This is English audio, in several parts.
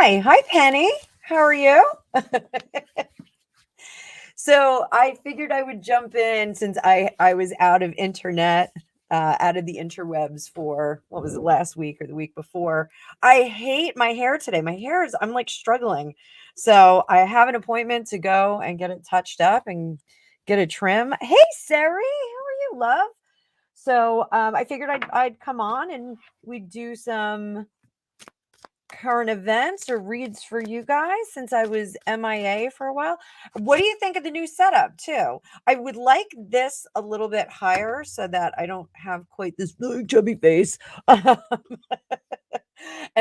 Hi, Penny. How are you? So I figured I would jump in since I was out of internet, out of the interwebs for what was it last week or the week before. I hate my hair today. I'm like struggling. So I have an appointment to go and get it touched up and get a trim. Hey, Sari, how are you, love? So I figured I'd come on and we'd do some current events or reads for you guys since I was MIA for a while. What do you think of the new setup too? I would like this a little bit higher so that I don't have quite this big chubby face. And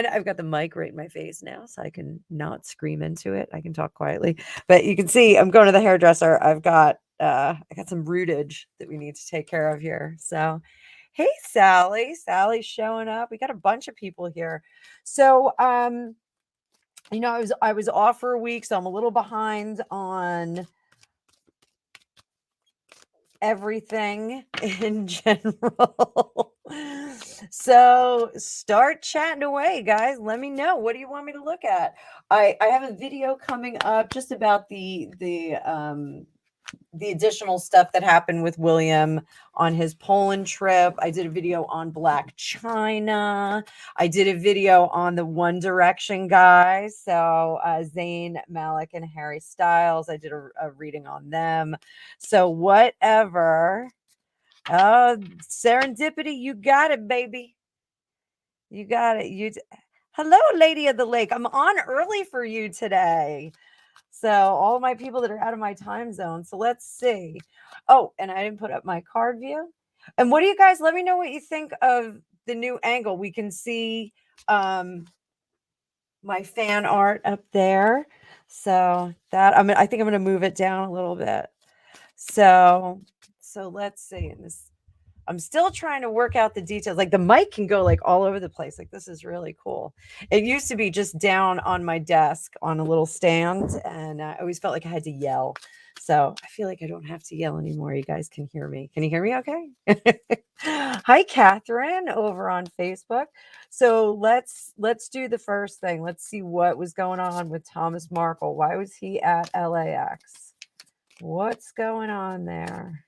I've got the mic right in my face now so I can not scream into it. I can talk quietly. But you can see I'm going to the hairdresser. I got some rootage that we need to take care of here. So hey, Sally. Sally's showing up. We got a bunch of people here. So, I was off for a week, so I'm a little behind on everything in general. So start chatting away, guys. Let me know. What do you want me to look at? I have a video coming up just about the additional stuff that happened with William on his Poland trip. I did a video on Black China. I did a video on the One Direction guys. So Zayn Malik and Harry Styles. I did a reading on them. So whatever. Serendipity, you got it, baby. You got it. Hello, Lady of the Lake. I'm on early for you today. So all my people that are out of my time zone. So let's see. Oh, and I didn't put up my card view. And what do you guys, let me know what you think of the new angle. We can see my fan art up there. So I think I'm going to move it down a little bit. So let's see. I'm still trying to work out the details. Like the mic can go like all over the place. Like this is really cool. It used to be just down on my desk on a little stand, and I always felt like I had to yell. So I feel like I don't have to yell anymore. You guys can hear me. Can you hear me okay? Hi, Catherine over on Facebook. So let's do the first thing. Let's see what was going on with Thomas Markle. Why was he at LAX? What's going on there?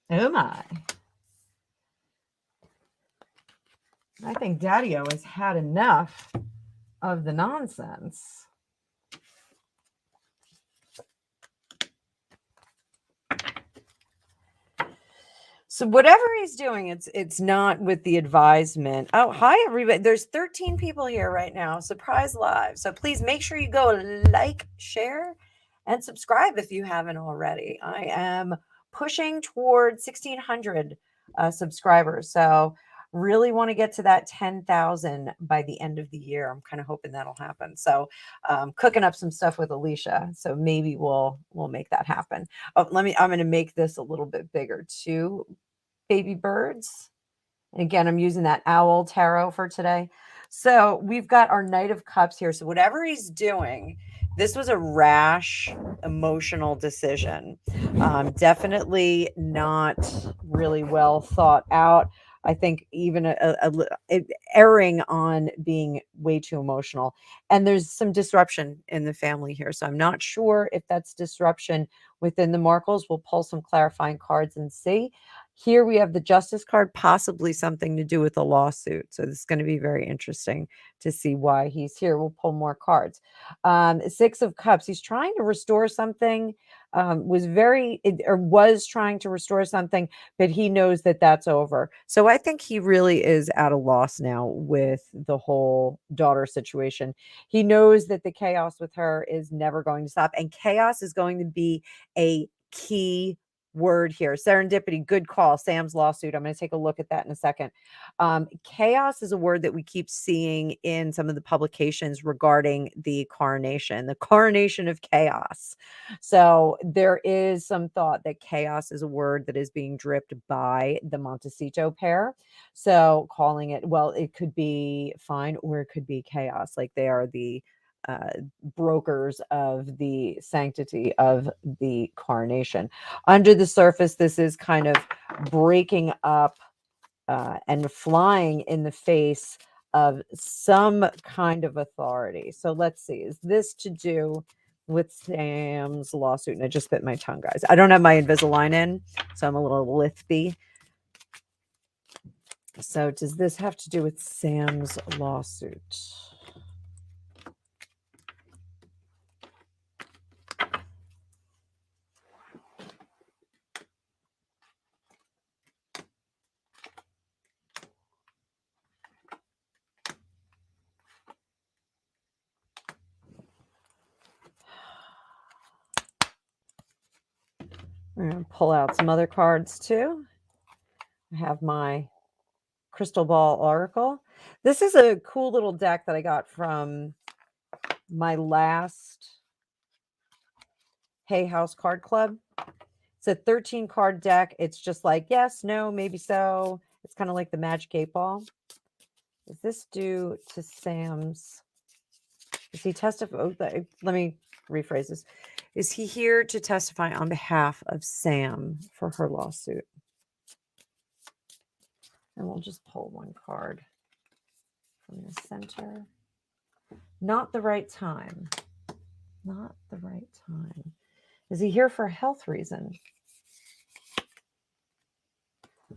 Oh my. I think Daddy-O has had enough of the nonsense. So whatever he's doing, it's not with the advisement. Oh, hi everybody. There's 13 people here right now. Surprise live. So please make sure you go like, share, and subscribe if you haven't already. I am pushing toward 1,600 subscribers. So really want to get to that 10,000 by the end of the year. I'm kind of hoping that'll happen. So cooking up some stuff with Alicia. So maybe we'll make that happen. Oh, I'm going to make this a little bit bigger too. Baby birds. And again, I'm using that owl tarot for today. So we've got our Knight of Cups here. So whatever he's doing, this was a rash, emotional decision. Definitely not really well thought out. I think even erring on being way too emotional. And there's some disruption in the family here. So I'm not sure if that's disruption within the Markles. We'll pull some clarifying cards and see. Here we have the Justice card, possibly something to do with a lawsuit. So this is going to be very interesting to see why he's here. We'll pull more cards. Six of Cups. He's trying to restore something. Was trying to restore something, but he knows that that's over. So I think he really is at a loss now with the whole daughter situation. He knows that the chaos with her is never going to stop, and chaos is going to be a key word here. Serendipity, good call. Sam's lawsuit. I'm going to take a look at that in a second. Chaos is a word that we keep seeing in some of the publications regarding the coronation of chaos. So there is some thought that chaos is a word that is being dripped by the Montecito pair. So calling it, well, it could be fine or it could be chaos. Like they are the brokers of the sanctity of the carnation. Under the surface, this is kind of breaking up and flying in the face of some kind of authority. So let's see, is this to do with Sam's lawsuit? And I just bit my tongue, guys. I don't have my Invisalign in, so I'm a little lispy. So does this have to do with Sam's lawsuit? I'm going to pull out some other cards too. I have my crystal ball oracle. This is a cool little deck that I got from my last Hay House Card Club. It's a 13 card deck. It's just like yes, no, maybe so. It's kind of like the Magic 8 Ball. Is this due to Sam's? Is he testify? Oh, let me rephrase this. Is he here to testify on behalf of Sam for her lawsuit? And we'll just pull one card from the center. Not the right time. Not the right time. Is he here for a health reason?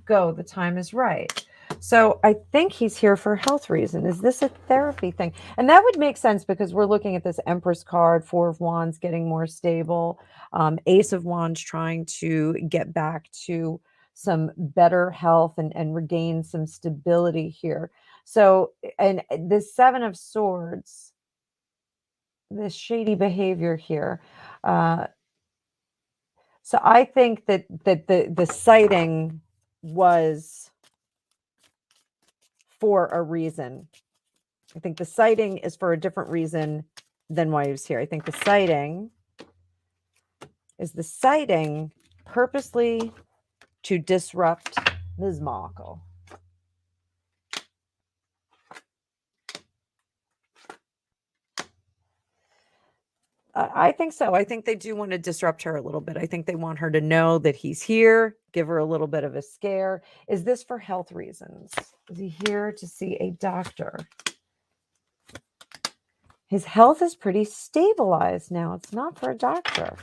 Go, the time is right. So I think he's here for a health reason. Is this a therapy thing? And that would make sense because we're looking at this Empress card, Four of Wands getting more stable, Ace of Wands trying to get back to some better health and regain some stability here. So, and this Seven of Swords, this shady behavior here. So I think that the sighting was for a reason. I think the sighting is for a different reason than why he was here. I think the sighting is purposely to disrupt Ms. Markle. I think so. I think they do want to disrupt her a little bit. I think they want her to know that he's here, give her a little bit of a scare. Is this for health reasons? Is he here to see a doctor? His health is pretty stabilized now. It's not for a doctor.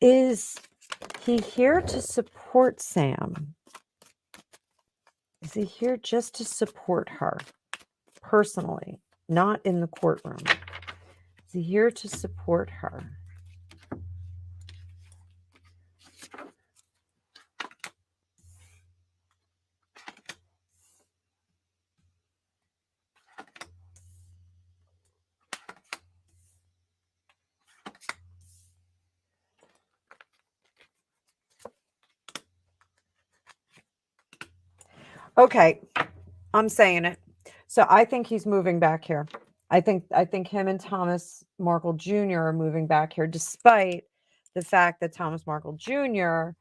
Is he here to support Sam? Is he here just to support her personally, not in the courtroom? Is he here to support her? Okay, I'm saying it. So I think he's moving back here. I think him and Thomas Markle Jr. are moving back here, despite the fact that Thomas Markle Jr.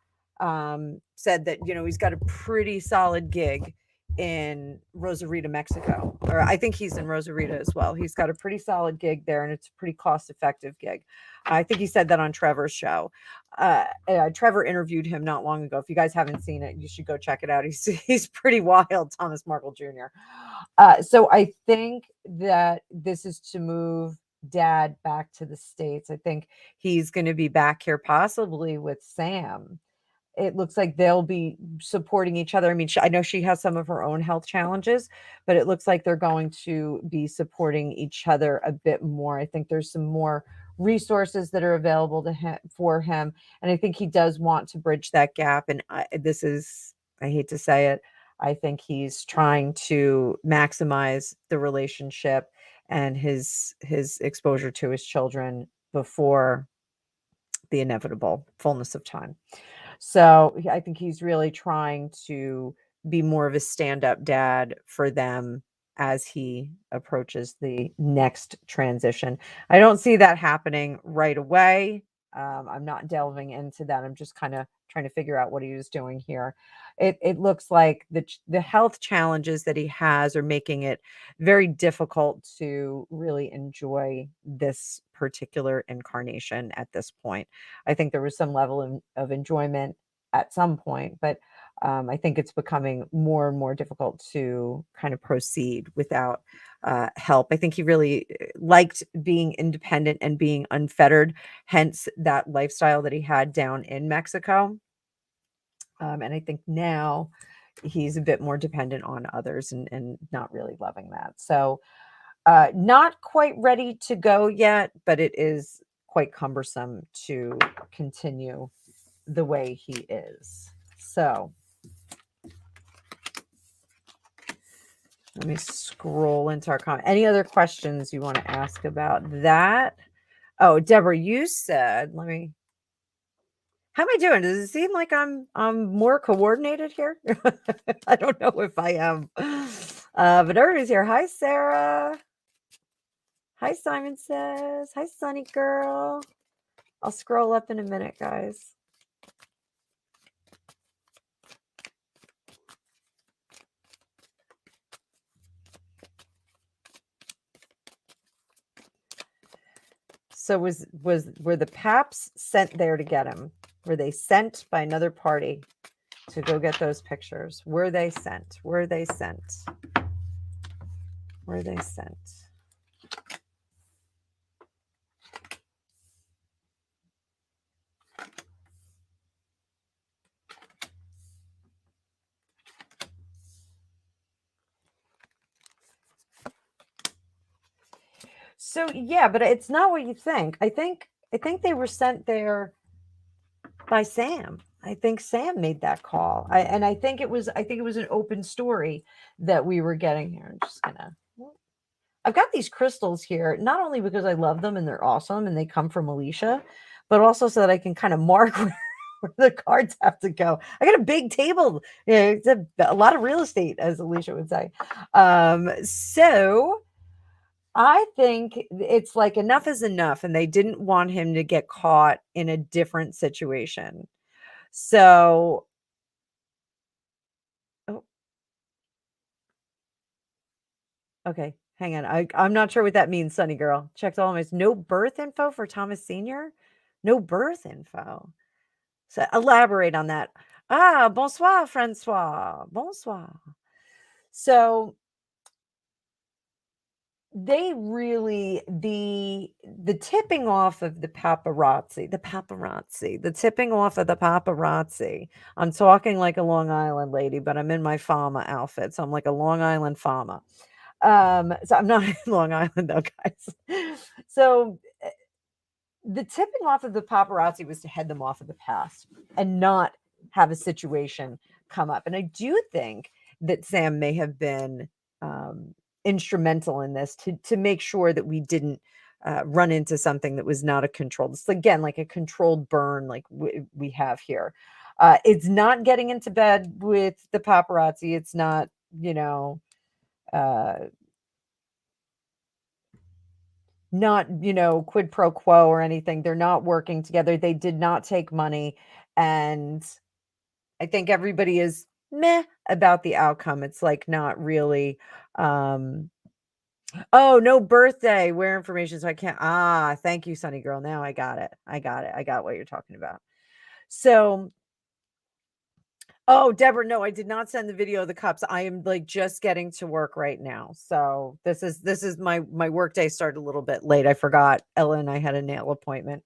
Said that he's got a pretty solid gig in Rosarito, Mexico, or I think he's in Rosarito as well. He's got a pretty solid gig there, and it's a pretty cost-effective gig. I think he said that on Trevor's show. Trevor interviewed him not long ago. If you guys haven't seen it, you should go check it out. He's pretty wild, Thomas Markle Jr. So I think that this is to move Dad back to the States. I think he's going to be back here possibly with Sam. It looks like they'll be supporting each other. I mean, I know she has some of her own health challenges, but it looks like they're going to be supporting each other a bit more. I think there's some more resources that are available to him for him. And I think he does want to bridge that gap. And I hate to say it, I think he's trying to maximize the relationship and his exposure to his children before the inevitable fullness of time. So I think he's really trying to be more of a stand-up dad for them as he approaches the next transition. I don't see that happening right away. I'm not delving into that. I'm just kind of trying to figure out what he was doing here. It looks like the health challenges that he has are making it very difficult to really enjoy this particular incarnation at this point. I think there was some level of enjoyment at some point, but I think it's becoming more and more difficult to kind of proceed without help. I think he really liked being independent and being unfettered, hence that lifestyle that he had down in Mexico. And I think now he's a bit more dependent on others and not really loving that. So, not quite ready to go yet, but it is quite cumbersome to continue the way he is. So let me scroll into our comment. Any other questions you want to ask about that? Oh, Deborah, you said, how am I doing? Does it seem like I'm more coordinated here? I don't know if I am. But everybody's here. Hi, Sarah. Hi, Simon says. Hi, Sunny girl. I'll scroll up in a minute, guys. So were the paps sent there to get him? Were they sent by another party to go get those pictures? Were they sent? Were they sent? Were they sent? So yeah, but it's not what you think. I think they were sent there by Sam. I think Sam made that call. I think it was an open story that we were getting here. I'm just gonna I've got these crystals here, not only because I love them and they're awesome and they come from Alicia, but also so that I can kind of mark where the cards have to go. I got a big table. Yeah, it's a lot of real estate, as Alicia would say. So I think it's like enough is enough, and they didn't want him to get caught in a different situation. So, oh, okay, hang on. I'm not sure what that means, Sunny girl. Checked all my no birth info for Thomas Senior. No birth info. So elaborate on that. Ah, bonsoir, Francois. Bonsoir. So they really the tipping off of the tipping off of the paparazzi. I'm talking like a Long Island lady, but I'm in my farmer outfit, so I'm like a Long Island farmer. So I'm not in Long Island though, guys. So the tipping off of the paparazzi was to head them off of the past and not have a situation come up. And I do think that Sam may have been instrumental in this to make sure that we didn't run into something that was not a controlled. It's again like a controlled burn, like we have here. It's not getting into bed with the paparazzi. It's not, uh, not, quid pro quo or anything. They're not working together. They did not take money. And I think everybody is meh about the outcome. It's like not really. Oh, no birthday. Where information? So I can't. Thank you, Sunny girl. Now I got it. I got it. I got what you're talking about. So, oh, Deborah, no, I did not send the video of the cups. I am like just getting to work right now. So this is my work day started a little bit late. I forgot. Ella and I had a nail appointment.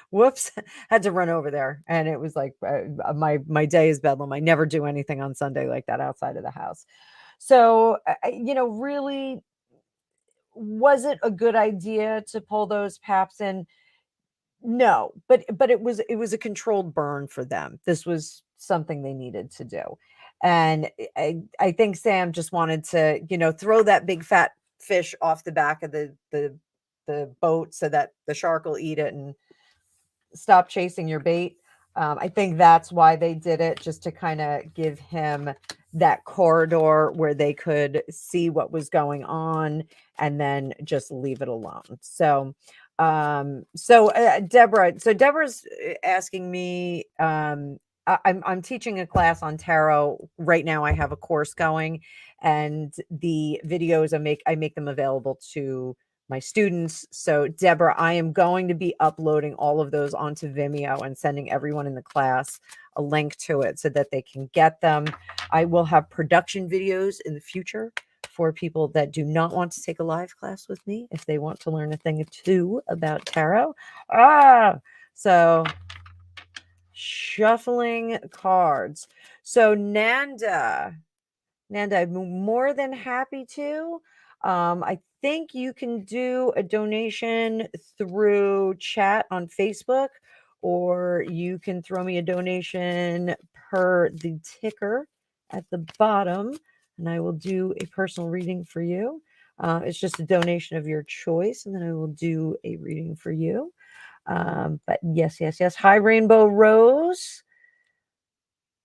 Whoops, had to run over there, and it was like my day is bedlam. I never do anything on Sunday like that outside of the house. So really, Was it a good idea to pull those paps in? No, but it was a controlled burn for them. This was something they needed to do. And I think Sam just wanted to, throw that big fat fish off the back of the boat so that the shark will eat it and stop chasing your bait. I think that's why they did it, just to kind of give him that corridor where they could see what was going on and then just leave it alone. Deborah's asking me, I'm teaching a class on tarot right now. I have a course going, and the videos I make them available to my students. So Deborah, I am going to be uploading all of those onto Vimeo and sending everyone in the class a link to it so that they can get them. I will have production videos in the future for people that do not want to take a live class with me, if they want to learn a thing or two about tarot. So shuffling cards. So Nanda, I'm more than happy to. I think you can do a donation through chat on Facebook, or you can throw me a donation per the ticker at the bottom, and I will do a personal reading for you. It's just a donation of your choice, and then I will do a reading for you. But yes. Hi, Rainbow Rose.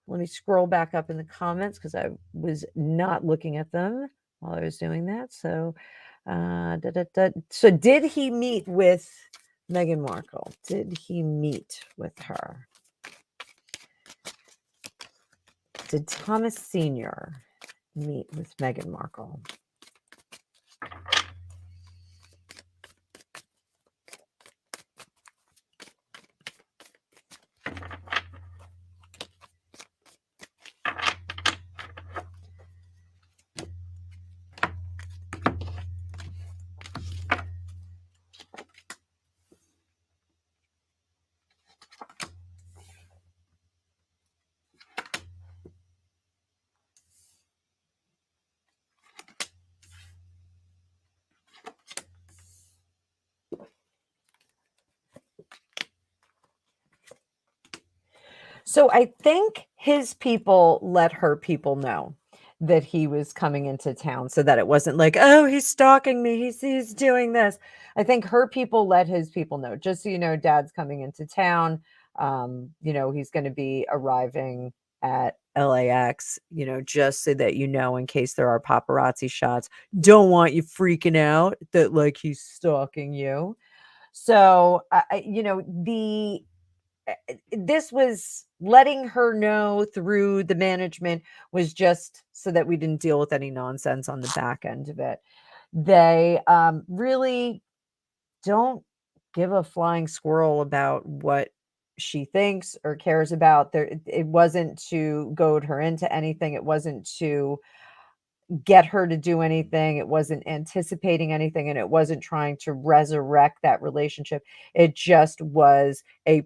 Let me scroll back up in the comments because I was not looking at them while I was doing that. So, so did he meet with Meghan Markle? Did he meet with her? Did Thomas Sr. meet with Meghan Markle? So I think his people let her people know that he was coming into town, so that it wasn't like, oh, he's stalking me, he's doing this. I think her people let his people know, just so you know, dad's coming into town. He's going to be arriving at LAX, just so that in case there are paparazzi shots, don't want you freaking out that like he's stalking you. So this was letting her know through the management, was just so that we didn't deal with any nonsense on the back end of it. They really don't give a flying squirrel about what she thinks or cares about. It wasn't to goad her into anything. It wasn't to get her to do anything. It wasn't anticipating anything, and it wasn't trying to resurrect that relationship. It just was I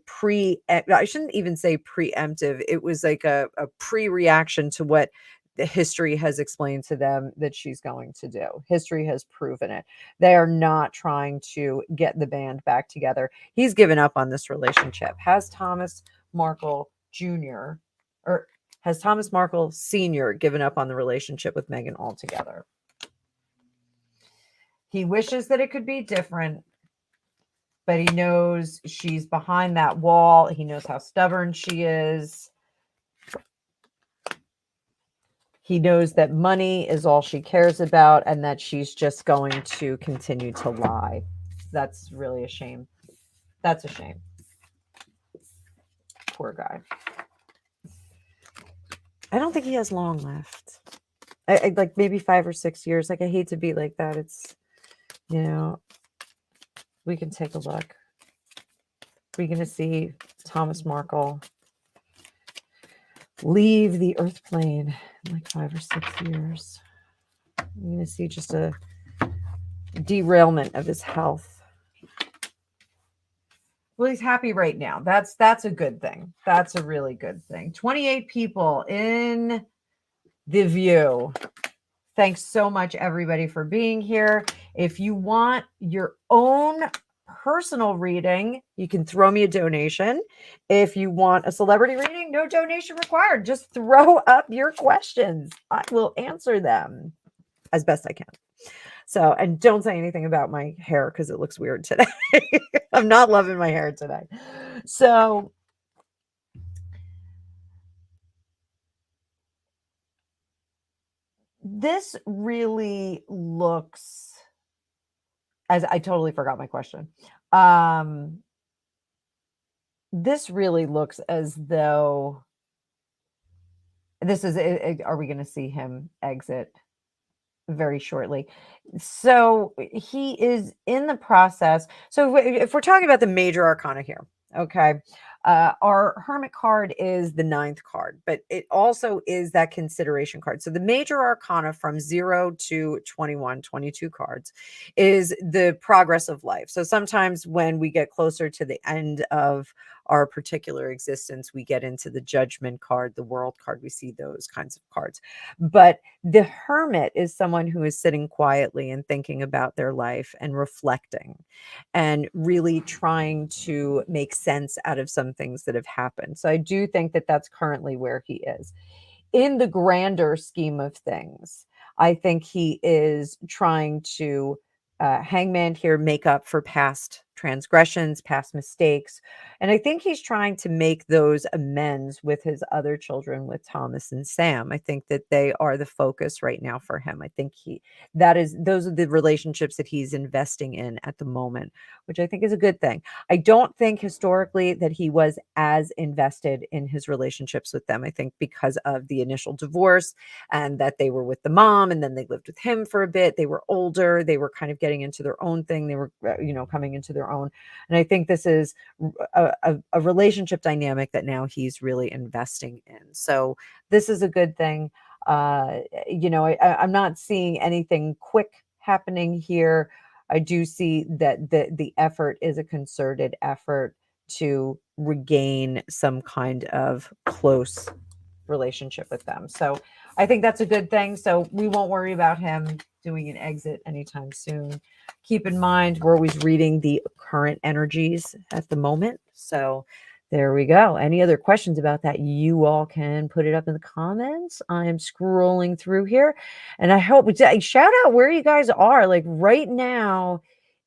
shouldn't even say preemptive. It was like a pre-reaction to what the history has explained to them that she's going to do. History has proven it. They are not trying to get the band back together. He's given up on this relationship. Has Thomas Markle Jr. or has Thomas Markle Sr. given up on the relationship with Meghan altogether? He wishes that it could be different, but he knows she's behind that wall. He knows how stubborn she is. He knows that money is all she cares about, and that she's just going to continue to lie. That's really a shame. That's a shame. Poor guy. I don't think he has long left. I like maybe 5 or 6 years. Like, I hate to be like that. It's, we can take a look. We're going to see Thomas Markle leave the earth plane in like 5 or 6 years. We're going to see just a derailment of his health. Well, he's happy right now. That's a good thing. That's a really good thing. 28 people in the view. Thanks so much, everybody, for being here. If you want your own personal reading, you can throw me a donation. If you want a celebrity reading, no donation required. Just throw up your questions. I will answer them as best I can. So, and don't say anything about my hair because it looks weird today. I'm not loving my hair today. So, this really looks, as I totally forgot my question. This really looks as though this is, are we going to see him exit very shortly? So he is in the process. So if we're talking about the major arcana here, okay, our hermit card is the ninth card, but it also is that consideration card. So the major arcana from 0 to 21, 22 cards is the progress of life. So sometimes when we get closer to the end of our particular existence, we get into the judgment card, the world card, we see those kinds of cards. But the hermit is someone who is sitting quietly and thinking about their life and reflecting and really trying to make sense out of some things that have happened. So I do think that that's currently where he is. In the grander scheme of things, I think he is trying to, hangman here, make up for past transgressions, past mistakes. And I think he's trying to make those amends with his other children, with Thomas and Sam. I think that they are the focus right now for him. I think those are the relationships that he's investing in at the moment, which I think is a good thing. I don't think historically that he was as invested in his relationships with them. I think because of the initial divorce and that they were with the mom and then they lived with him for a bit. They were older. They were kind of getting into their own thing. They were, coming into their own. And I think this is a relationship dynamic that now he's really investing in. So this is a good thing. I'm not seeing anything quick happening here. I do see that the effort is a concerted effort to regain some kind of close relationship with them. So I think that's a good thing. So we won't worry about him doing an exit anytime soon. Keep in mind, we're always reading the current energies at the moment. So there we go. Any other questions about that? You all can put it up in the comments. I am scrolling through here and I hope, shout out where you guys are. Like right now,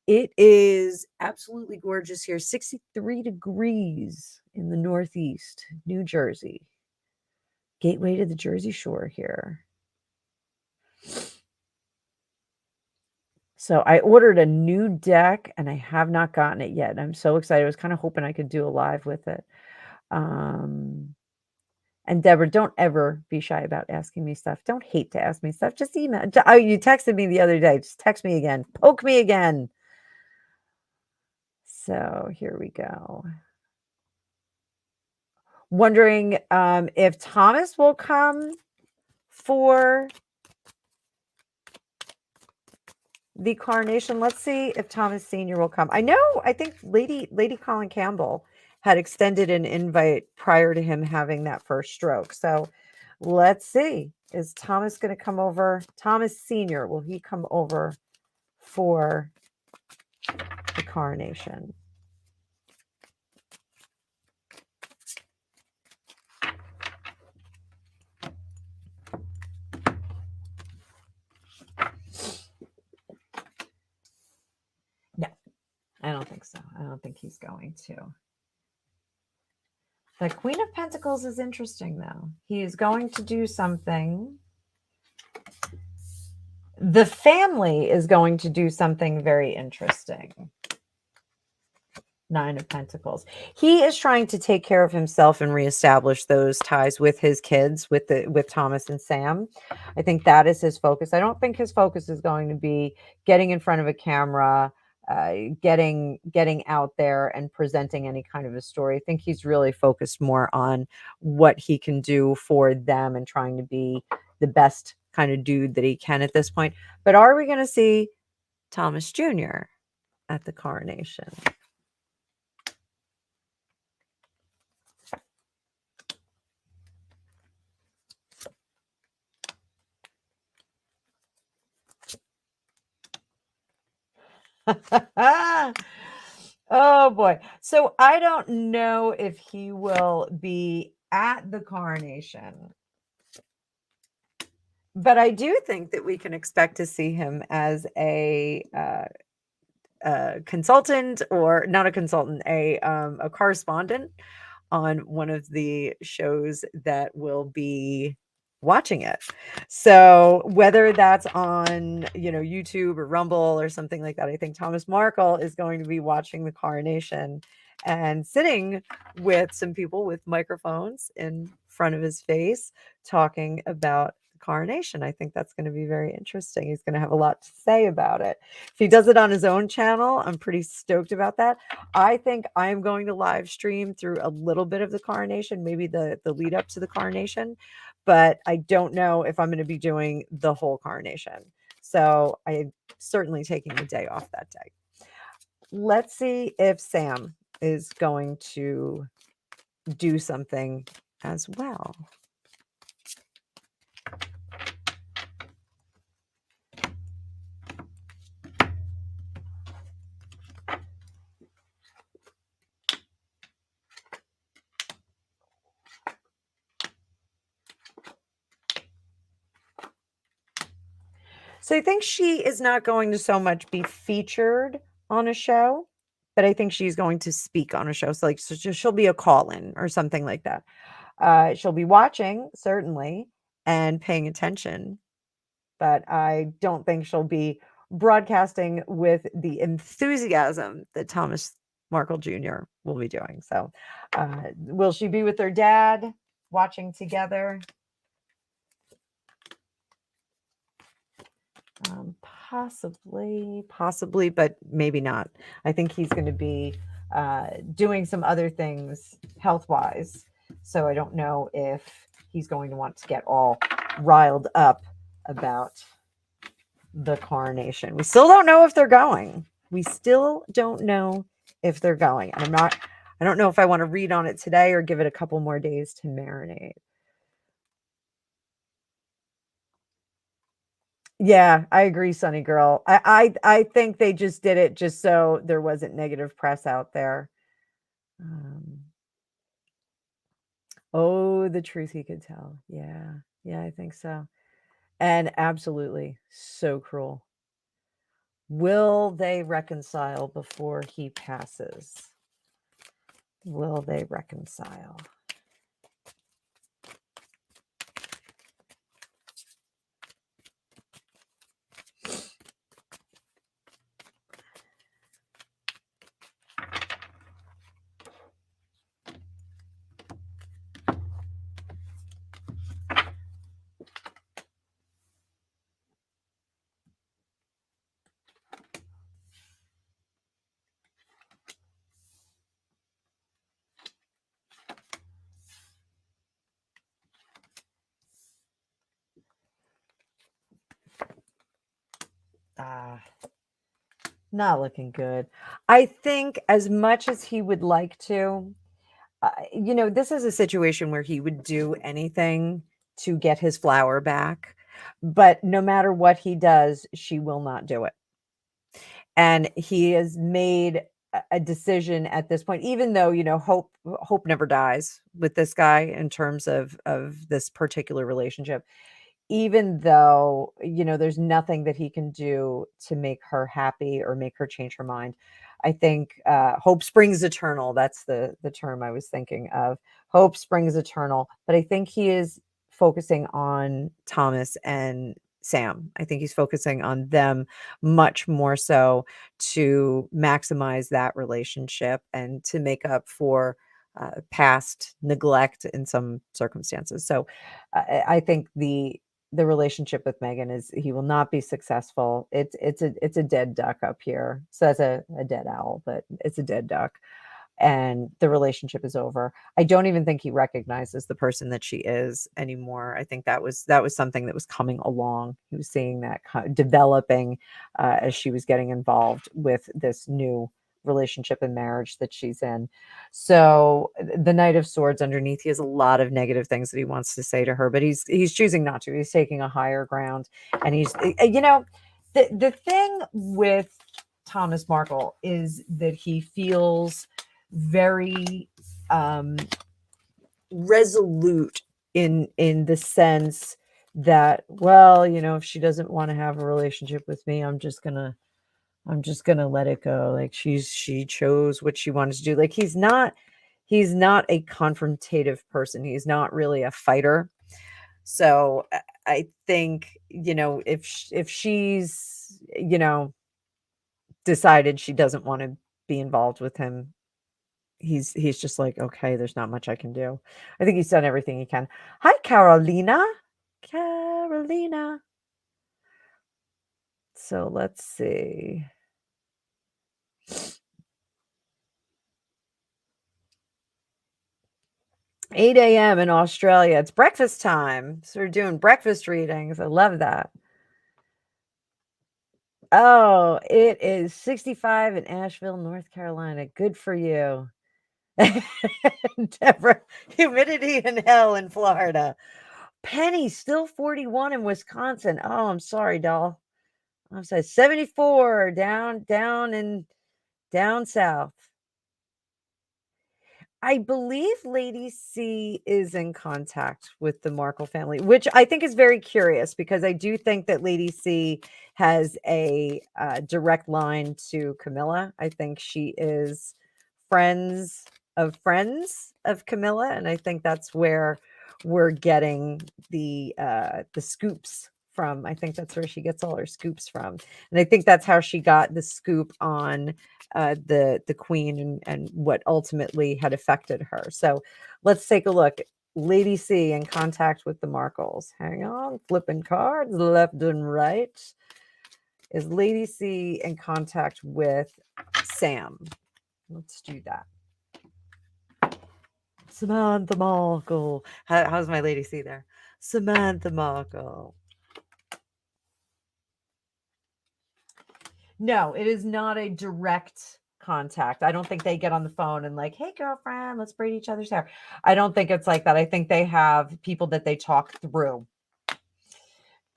it is absolutely gorgeous here. 63 degrees in the Northeast, New Jersey. Gateway to the Jersey Shore here. So I ordered a new deck and I have not gotten it yet. I'm so excited. I was kind of hoping I could do a live with it. And Deborah, don't ever be shy about asking me stuff. Don't hate to ask me stuff. Just email. Oh, you texted me the other day. Just text me again. Poke me again. So here we go. Wondering if Thomas will come for the Carnation. Let's see if Thomas Sr. will come. I think Lady Colin Campbell had extended an invite prior to him having that first stroke. So let's see. Is Thomas going to come over? Thomas Sr., will he come over for the Carnation? No, I don't think so. I don't think he's going to. The Queen of Pentacles is interesting, though. He is going to do something. The family is going to do something very interesting. Nine of Pentacles. He is trying to take care of himself and reestablish those ties with his kids, with Thomas and Sam. I think that is his focus. I don't think his focus is going to be getting in front of a camera, getting out there and presenting any kind of a story. I think he's really focused more on what he can do for them and trying to be the best kind of dude that he can at this point. But are we going to see Thomas Jr. at the Carnation? Oh boy. So I don't know if he will be at the Carnation, but I do think that we can expect to see him as a consultant, or not a consultant, a correspondent on one of the shows that will be watching it. So whether that's on, YouTube or Rumble or something like that, I think Thomas Markle is going to be watching the Coronation and sitting with some people with microphones in front of his face talking about the Coronation. I think that's going to be very interesting. He's going to have a lot to say about it. If he does it on his own channel, I'm pretty stoked about that. I think I'm going to live stream through a little bit of the Coronation, maybe the lead up to the Coronation, but I don't know if I'm going to be doing the whole Coronation. So I'm certainly taking the day off that day. Let's see if Sam is going to do something as well. So I think she is not going to so much be featured on a show, but I think she's going to speak on a show. So she'll be a call-in or something like that. She'll be watching, certainly, and paying attention, but I don't think she'll be broadcasting with the enthusiasm that Thomas Markle Jr. will be doing. So will she be with her dad watching together? Possibly, but maybe not. I think he's going to be doing some other things health-wise. So I don't know if he's going to want to get all riled up about the Coronation. We still don't know if they're going. We still don't know if they're going. And I don't know if I want to read on it today or give it a couple more days to marinate. Yeah, I agree, Sunny Girl. I think they just did it just so there wasn't negative press out there. Oh, the truth he could tell. Yeah, I think so. And absolutely so cruel. Will they reconcile before he passes? Will they reconcile? Not looking good. I think as much as he would like to, this is a situation where he would do anything to get his flower back, but no matter what he does, she will not do it. And he has made a decision at this point, even though, hope never dies with this guy in terms of this particular relationship. Even though, there's nothing that he can do to make her happy or make her change her mind. I think hope springs eternal. That's the term I was thinking of. Hope springs eternal. But I think he is focusing on Thomas and Sam. I think he's focusing on them much more so to maximize that relationship and to make up for past neglect in some circumstances. So I think the relationship with Meghan is he will not be successful. It's a dead duck up here. Says a dead owl, but it's a dead duck. And the relationship is over. I don't even think he recognizes the person that she is anymore. I think that was something that was coming along. He was seeing that developing as she was getting involved with this new relationship and marriage that she's in. So the Knight of Swords underneath, he has a lot of negative things that he wants to say to her, but he's choosing not to. He's taking a higher ground, and he's the thing with Thomas Markle is that he feels very resolute in the sense that, well, if she doesn't want to have a relationship with me, I'm just gonna let it go. Like she chose what she wanted to do. Like he's not a confrontative person. He's not really a fighter. So I think, if she's, decided she doesn't want to be involved with him, he's just like, okay, there's not much I can do. I think he's done everything he can. Hi, Carolina. Carolina. So let's see. 8 a.m. in Australia. It's breakfast time. So we're doing breakfast readings. I love that. Oh, it is 65 in Asheville, North Carolina. Good for you. Deborah, humidity in hell in Florida. Penny, still 41 in Wisconsin. Oh, I'm sorry, doll. I'm sorry. 74 down south. I believe Lady C is in contact with the Markle family, which I think is very curious because I do think that Lady C has a direct line to Camilla. I think she is friends of Camilla, and I think that's where we're getting the scoops from. I think that's where she gets all her scoops from, and I think that's how she got the scoop on the queen and what ultimately had affected her. So let's take a look. Lady C in contact with the Markles. Hang on, flipping cards left and right. Is Lady C in contact with Sam? Let's do that. Samantha Markle. How's my Lady C there? Samantha Markle. No, it is not a direct contact. I don't think they get on the phone and like, hey, girlfriend, let's braid each other's hair. I don't think it's like that. I think they have people that they talk through.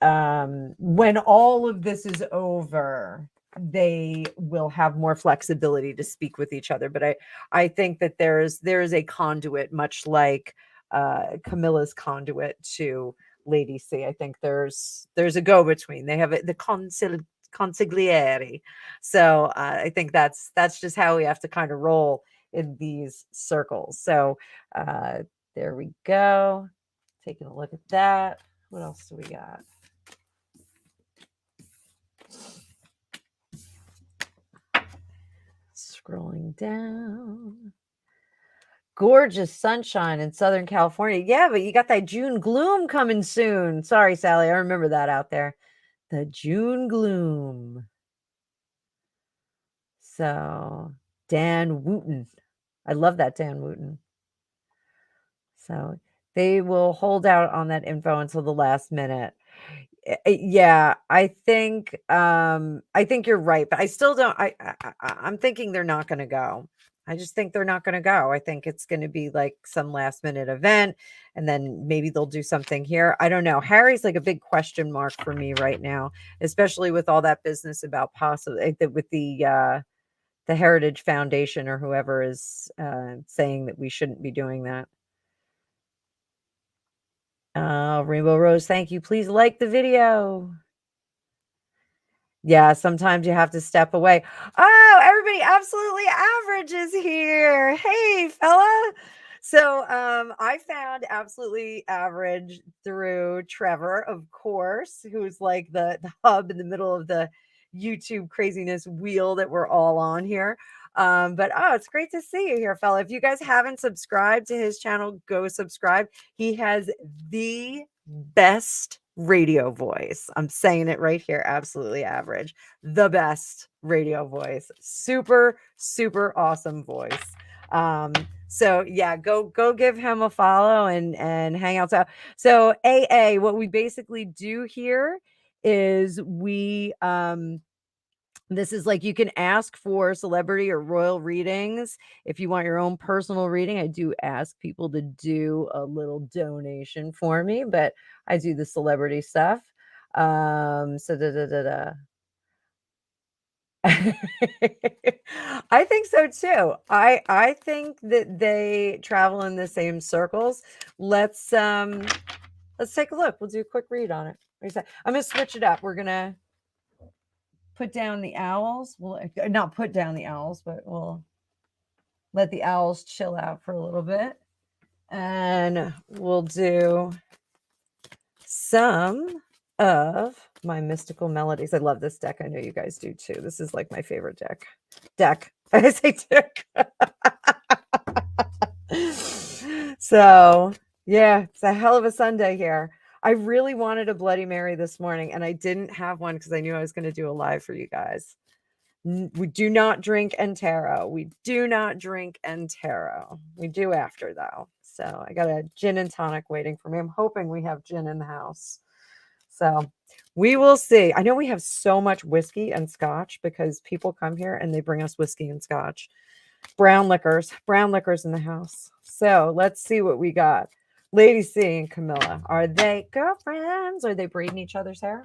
When all of this is over, they will have more flexibility to speak with each other. But I think that there is a conduit, much like Camilla's conduit to Lady C. I think there's a go between. They have the consigliere. So I think that's just how we have to kind of roll in these circles. So there we go. Taking a look at that. What else do we got? Scrolling down. Gorgeous sunshine in Southern California. Yeah, but you got that June gloom coming soon. Sorry, Sally. I remember that out there. The June gloom. So, Dan Wooten. I love that Dan Wooten. So, they will hold out on that info until the last minute. Yeah, I think you're right, but I still don't I'm thinking they're not going to go. I just think they're not going to go. I think it's going to be like some last minute event and then maybe they'll do something here. I don't know. Harry's like a big question mark for me right now, especially with all that business about possibly with the Heritage Foundation or whoever is saying that we shouldn't be doing that. Rainbow Rose, thank you. Please like the video. Yeah, sometimes you have to step away. Oh, everybody, Absolutely Average is here. Hey, fella. So I found Absolutely Average through Trevor, of course, who's like the hub in the middle of the YouTube craziness wheel that we're all on here. But it's great to see you here, fella. If you guys haven't subscribed to his channel, go subscribe. He has the best radio voice. I'm saying it right here. Absolutely Average. The best radio voice. Super, super awesome voice. So yeah, go give him a follow and hang out. So AA, what we basically do here is we this is like you can ask for celebrity or royal readings. If you want your own personal reading, I do ask people to do a little donation for me, but I do the celebrity stuff. So I think so too. I think that they travel in the same circles. Let's take a look. We'll do a quick read on it. What do you say? I'm gonna switch it up. We're gonna put down the owls. We'll not put down the owls, but we'll let the owls chill out for a little bit. And we'll do some of my mystical melodies. I love this deck. I know you guys do too. This is like my favorite deck. I say deck. So yeah, it's a hell of a Sunday here. I really wanted a Bloody Mary this morning, and I didn't have one because I knew I was going to do a live for you guys. We do not drink Entero. We do not drink Entero. We do after, though. So I got a gin and tonic waiting for me. I'm hoping we have gin in the house. So we will see. I know we have so much whiskey and scotch because people come here and they bring us whiskey and scotch. Brown liquors in the house. So let's see what we got. Lady C and Camilla. Are they girlfriends? Are they braiding each other's hair?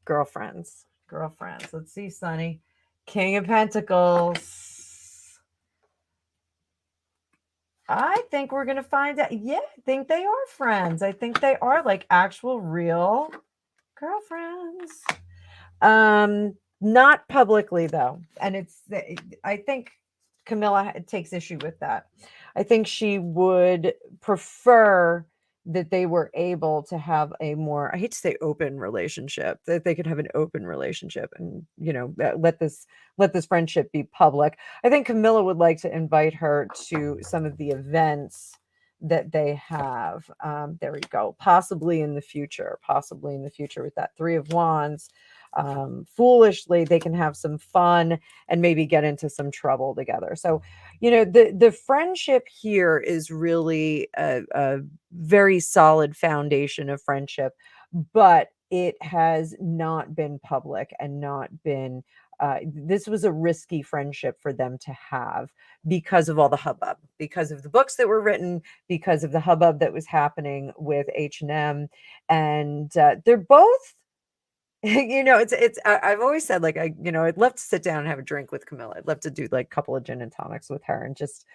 Girlfriends. Let's see, Sonny. King of Pentacles. I think we're going to find out. Yeah, I think they are friends. I think they are like actual real girlfriends. Not publicly though. And I think Camilla takes issue with that. I think she would prefer that they were able to have a more, I hate to say open relationship, that they could have an open relationship and, let this friendship be public. I think Camilla would like to invite her to some of the events that they have. There we go. Possibly in the future with that Three of Wands. Foolishly, they can have some fun and maybe get into some trouble together. So, the friendship here is really a very solid foundation of friendship, but it has not been public and not been. This was a risky friendship for them to have because of all the hubbub, because of the books that were written, because of the hubbub that was happening with H&M, and they're both. I've always said, like, I'd love to sit down and have a drink with Camilla. I'd love to do like a couple of gin and tonics with her and just,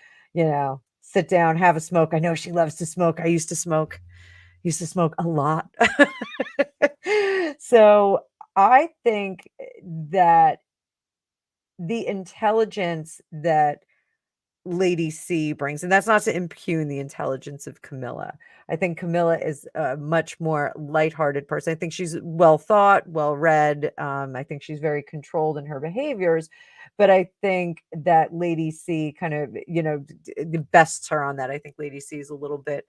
sit down, have a smoke. I know she loves to smoke. I used to smoke a lot. So I think that the intelligence that Lady C brings, and that's not to impugn the intelligence of Camilla. I think Camilla is a much more lighthearted person. I think she's well thought, well read. I think she's very controlled in her behaviors, but I think that Lady C kind of, bests her on that. I think Lady C is a little bit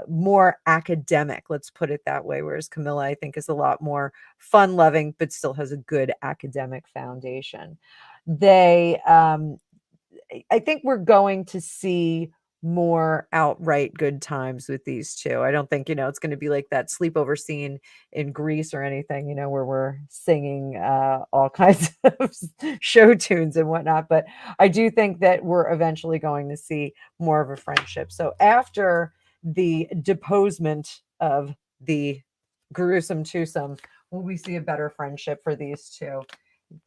more academic, let's put it that way, whereas Camilla, I think, is a lot more fun loving, but still has a good academic foundation. I think we're going to see more outright good times with these two. I don't think, it's going to be like that sleepover scene in Greece or anything, where we're singing all kinds of show tunes and whatnot. But I do think that we're eventually going to see more of a friendship. So after the deposement of the gruesome twosome, will we see a better friendship for these two?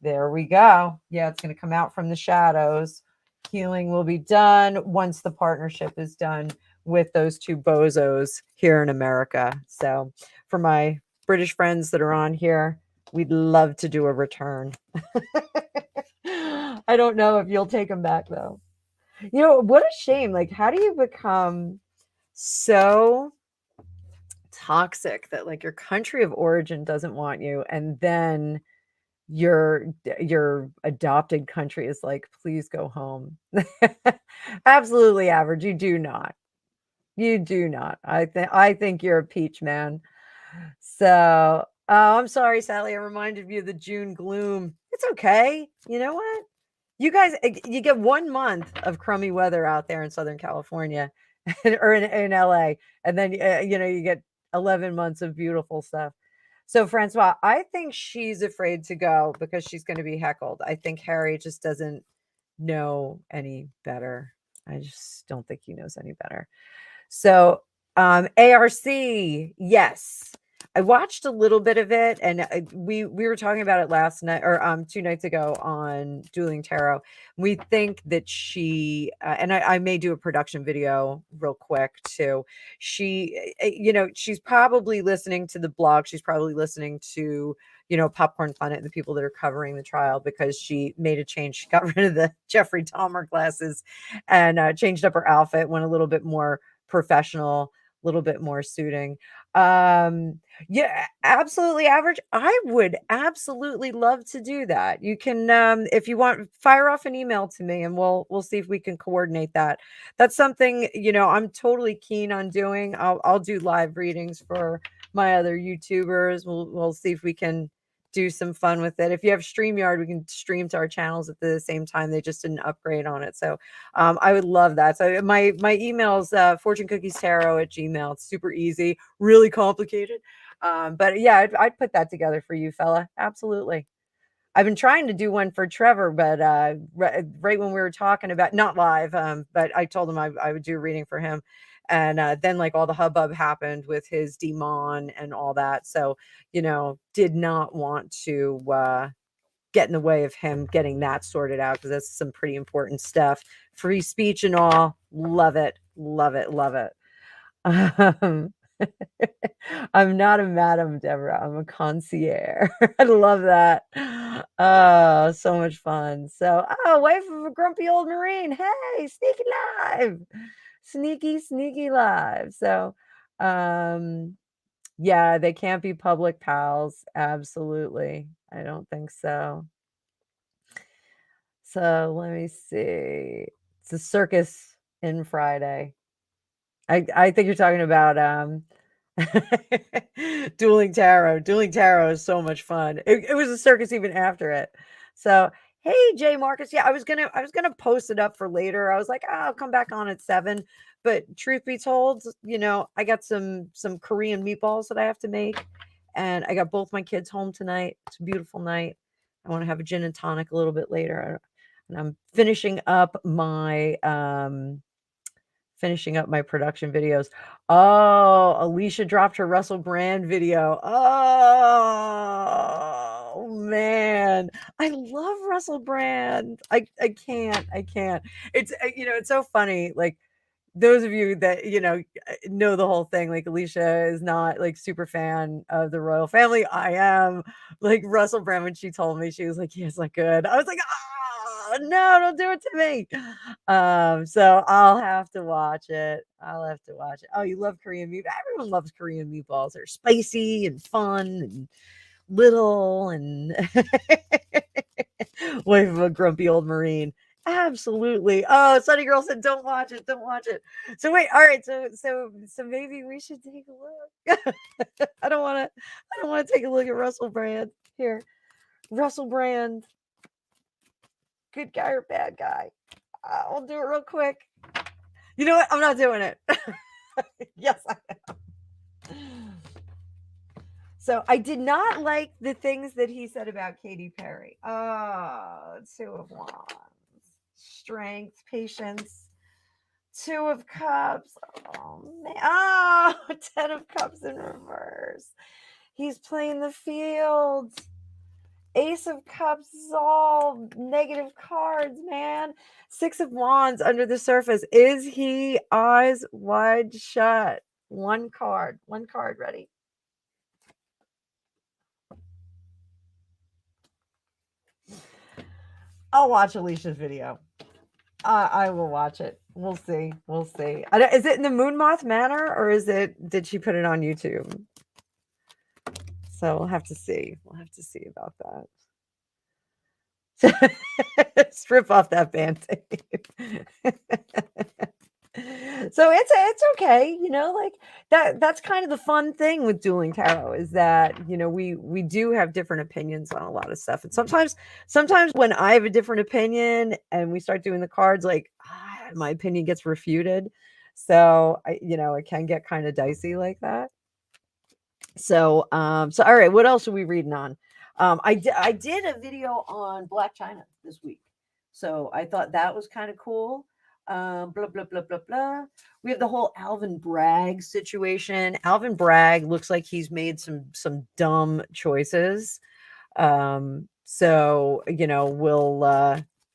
There we go. Yeah, it's going to come out from the shadows. Healing will be done once the partnership is done with those two bozos here in America. So for my British friends that are on here, we'd love to do a return. I don't know if you'll take them back though. What a shame. Like, how do you become so toxic that like your country of origin doesn't want you, and then your adopted country is like, please go home? Absolutely average. You do not. I think you're a peach, man. So I'm sorry, Sally, I reminded you of the June gloom. It's okay. You know what, you guys, you get 1 month of crummy weather out there in Southern California or in LA, and then you get 11 months of beautiful stuff. So Francois, I think she's afraid to go because she's going to be heckled. I think Harry just doesn't know any better. I just don't think he knows any better. So ARC, yes. I watched a little bit of it, and we were talking about it last night, or 2 nights ago on Dueling Tarot. We think that she and I may do a production video real quick too. She's probably listening to the blog. She's probably listening to Popcorn Planet and the people that are covering the trial, because she made a change. She got rid of the Jeffrey Dahmer glasses and changed up her outfit, went a little bit more professional, a little bit more suiting. Yeah, absolutely average. I would absolutely love to do that. You can, if you want, fire off an email to me, and we'll see if we can coordinate that. That's something I'm totally keen on doing. I'll do live readings for my other YouTubers. We'll see if we can do some fun with it. If you have StreamYard, we can stream to our channels at the same time. They just didn't upgrade on it, so I would love that. So my email's fortunecookiestarot@gmail. It's super easy, really complicated. But yeah, I'd put that together for you, fella. Absolutely. I've been trying to do one for Trevor, but right when we were talking about, not live, but I told him I would do a reading for him. And then like all the hubbub happened with his demon and all that. So, did not want to get in the way of him getting that sorted out, because that's some pretty important stuff. Free speech and all. Love it. Love it. Love it. Um, I'm not a Madame Deborah. I'm a concierge. I love that. Oh, so much fun. So, wife of a grumpy old Marine. Hey, sneaky live. Sneaky, sneaky live. So, yeah, they can't be public pals. Absolutely. I don't think so. So let me see. It's a circus in Friday. I think you're talking about Dueling Tarot. Dueling Tarot is so much fun. It was a circus even after it. So hey, Jay Marcus. Yeah, I was gonna post it up for later. I was like, I'll come back on at 7. But truth be told, I got some Korean meatballs that I have to make, and I got both my kids home tonight. It's a beautiful night. I want to have a gin and tonic a little bit later, and I'm finishing up my production videos. Oh, Alicia dropped her Russell Brand video. Oh man, I love Russell Brand. I can't. It's it's so funny. Like, those of you that know the whole thing, like, Alicia is not like super fan of the royal family. I am. Like, Russell Brand, when she told me, she was like, yeah, it's not good. I was like, no, don't do it to me. So I'll have to watch it. Oh, you love Korean meat? Everyone loves Korean meatballs. They're spicy and fun and little, and wife of a grumpy old Marine. Absolutely. Oh, Sunny Girl said, "Don't watch it. Don't watch it." So wait. All right. So maybe we should take a look. I don't want to. I don't want to take a look at Russell Brand here. Russell Brand, good guy or bad guy? I'll do it real quick. You know what? I'm not doing it. Yes, I am. So I did not like the things that he said about Katy Perry. Oh, 2 of Wands. Strength, patience. 2 of Cups. Oh, man. Oh, 10 of Cups in reverse. He's playing the field. Ace of Cups is all negative cards, man. 6 of Wands under the surface. Is he eyes wide shut? One card. Ready? I'll watch Alicia's video. I will watch it. We'll see. Is it in the Moon Moth Manor, or did she put it on YouTube? So we'll have to see. About that. Strip off that Band-Aid. So it's okay, like that's kind of the fun thing with Dueling Tarot, is that we do have different opinions on a lot of stuff. And sometimes when I have a different opinion and we start doing the cards, like, my opinion gets refuted. So it can get kind of dicey like that. So all right, what else are we reading on? I did a video on Black China this week, so I thought that was kind of cool. Blah, blah, blah, blah, blah. We have the whole Alvin Bragg situation. Alvin Bragg looks like he's made some dumb choices. So, we'll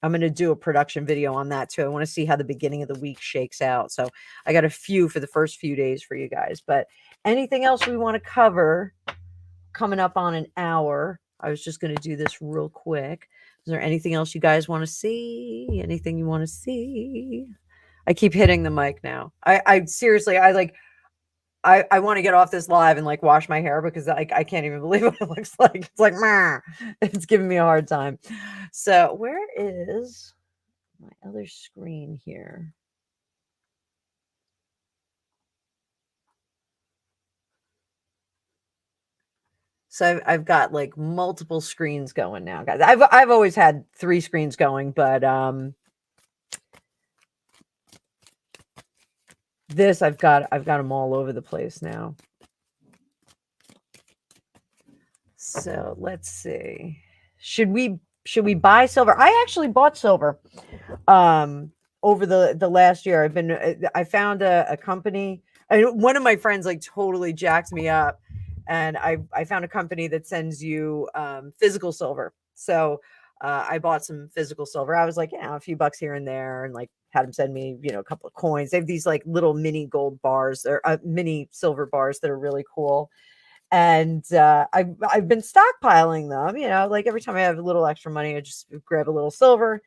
I'm going to do a production video on that too. I want to see how the beginning of the week shakes out. So I got a few for the first few days for you guys, but anything else we want to cover coming up on an hour? I was just going to do this real quick. Is there anything else you guys want to see? Anything you want to see? I keep hitting the mic now. I seriously, I want to get off this live and wash my hair because I can't even believe what it looks like. It's like, meh. It's giving me a hard time. So where is my other screen here? So I've got multiple screens going now, guys. I've always had 3 screens going, but this I've got them all over the place now. So let's see. Should we buy silver? I actually bought silver over the last year. I found a company. One of my friends totally jacked me up, and I found a company that sends you physical silver. So I bought some physical silver. I was a few bucks here and there, and had them send me a couple of coins. They have these little mini gold bars or mini silver bars that are really cool. And I've been stockpiling them, every time I have a little extra money, I just grab a little silver,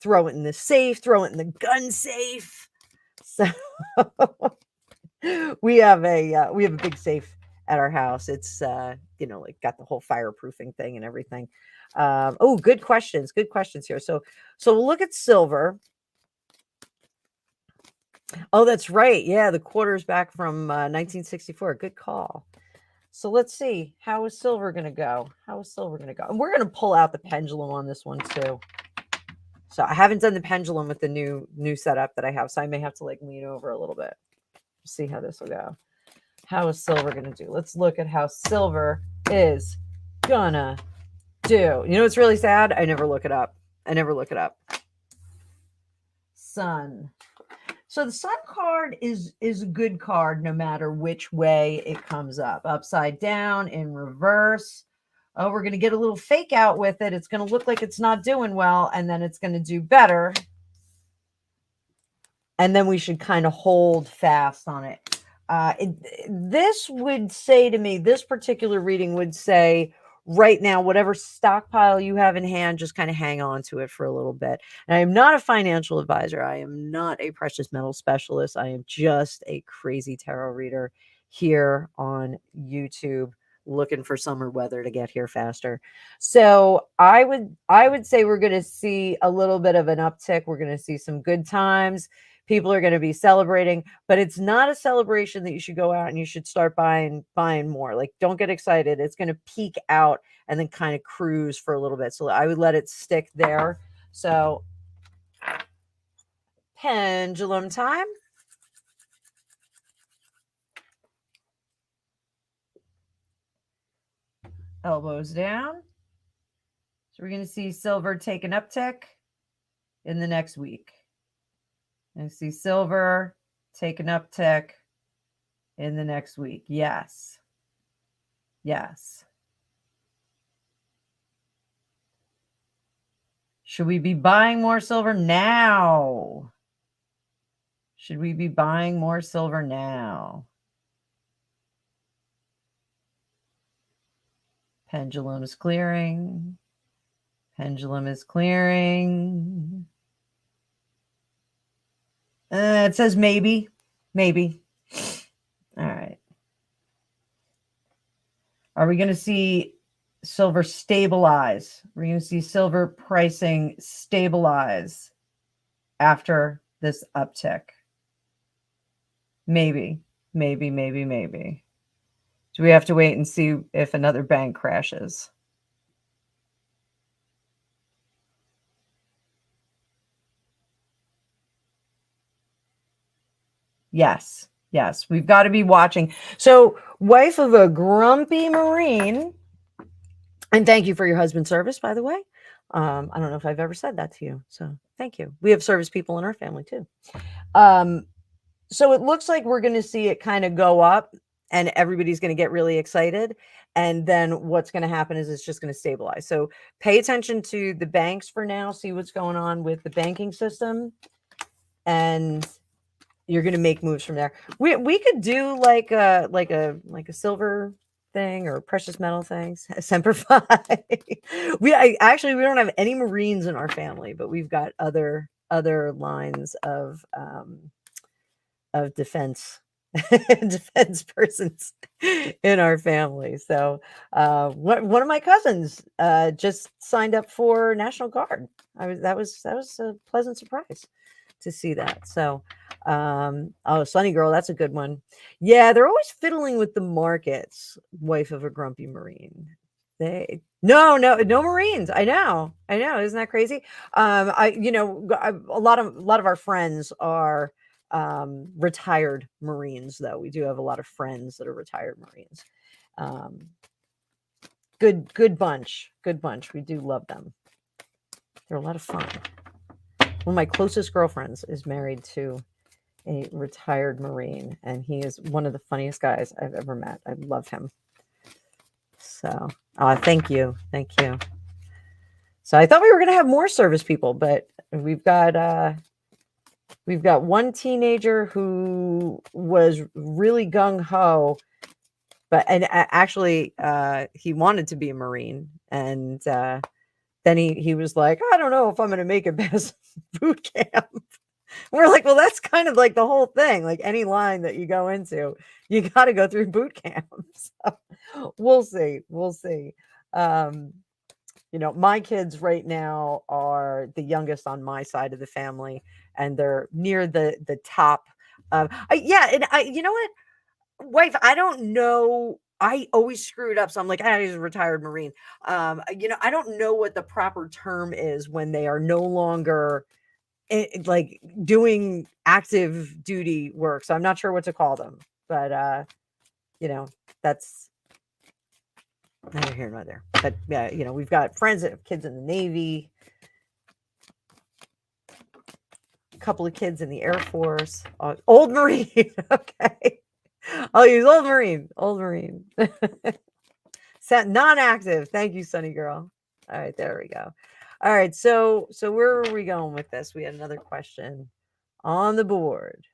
throw it in the safe, throw it in the gun safe. So we have a big safe at our house. It's got the whole fireproofing thing and everything. Oh, good questions here. So we'll look at silver. Oh, that's right. Yeah, the quarter's back from 1964. Good call. So let's see. How is silver going to go? And we're going to pull out the pendulum on this one too. So I haven't done the pendulum with the new setup that I have. So I may have to lean over a little bit. See how this will go. How is silver going to do? Let's look at how silver is gonna do. It's really sad. I never look it up. Sun. So the sun card is a good card no matter which way it comes up. Upside down, in reverse. Oh, we're going to get a little fake out with it. It's going to look like it's not doing well, and then it's going to do better. And then we should kind of hold fast on it. This would say to me, this particular reading would say, right now, whatever stockpile you have in hand, just kind of hang on to it for a little bit. And I am not a financial advisor. I am not a precious metal specialist. I am just a crazy tarot reader here on YouTube, looking for summer weather to get here faster. So I would say we're going to see a little bit of an uptick. We're going to see some good times. People are going to be celebrating, but it's not a celebration that you should go out and you should start buying more. Don't get excited. It's going to peak out and then kind of cruise for a little bit. So I would let it stick there. So pendulum time. Elbows down. So we're going to see silver take an uptick in the next week. And see silver take an uptick in the next week. Yes. Should we be buying more silver now? Pendulum is clearing. It says maybe. All right. Are we going to see silver stabilize? We're going to see silver pricing stabilize after this uptick. Maybe. Do we have to wait and see if another bank crashes? Yes. We've got to be watching. So, wife of a grumpy Marine, and thank you for your husband's service, by the way. I don't know if I've ever said that to you, so thank you. We have service people in our family too. So it looks like we're going to see it kind of go up, and everybody's going to get really excited. And then what's going to happen is it's just going to stabilize. So pay attention to the banks for now, see what's going on with the banking system, and you're going to make moves from there. We could do like a silver thing or precious metal things. Semper Fi. We don't have any Marines in our family, but we've got other lines of defense defense persons in our family. So one of my cousins just signed up for National Guard. That was a pleasant surprise to see that. So Sunny Girl, that's a good one. Yeah, they're always fiddling with the markets. Wife of a grumpy Marine. No Marines. I know. Isn't that crazy? A lot of our friends are retired Marines, though. We do have a lot of friends that are retired Marines. Good bunch. We do love them. They're a lot of fun. One of my closest girlfriends is married to a retired Marine, and he is one of the funniest guys I've ever met. I love him. So, thank you. So I thought we were going to have more service people, but we've got one teenager who was really gung-ho, and actually he wanted to be a Marine, and then he was like, I don't know if I'm going to make it past boot camp. We're like, well, that's kind of like the whole thing. Like any line that you go into, you got to go through boot camp. So we'll see. My kids right now are the youngest on my side of the family, and they're near the top of, you know what, wife, I don't know. I always screw it up. So I'm like, he's a retired Marine. I don't know what the proper term is when they are no longer like doing active duty work. So I'm not sure what to call them, but that's neither here nor there. But yeah, we've got friends that have kids in the Navy, a couple of kids in the Air Force, old Marine. Okay. I'll use old Marine. Non-active. Thank you, Sunny Girl. All right, there we go. All right, so where are we going with this? We had another question on the board.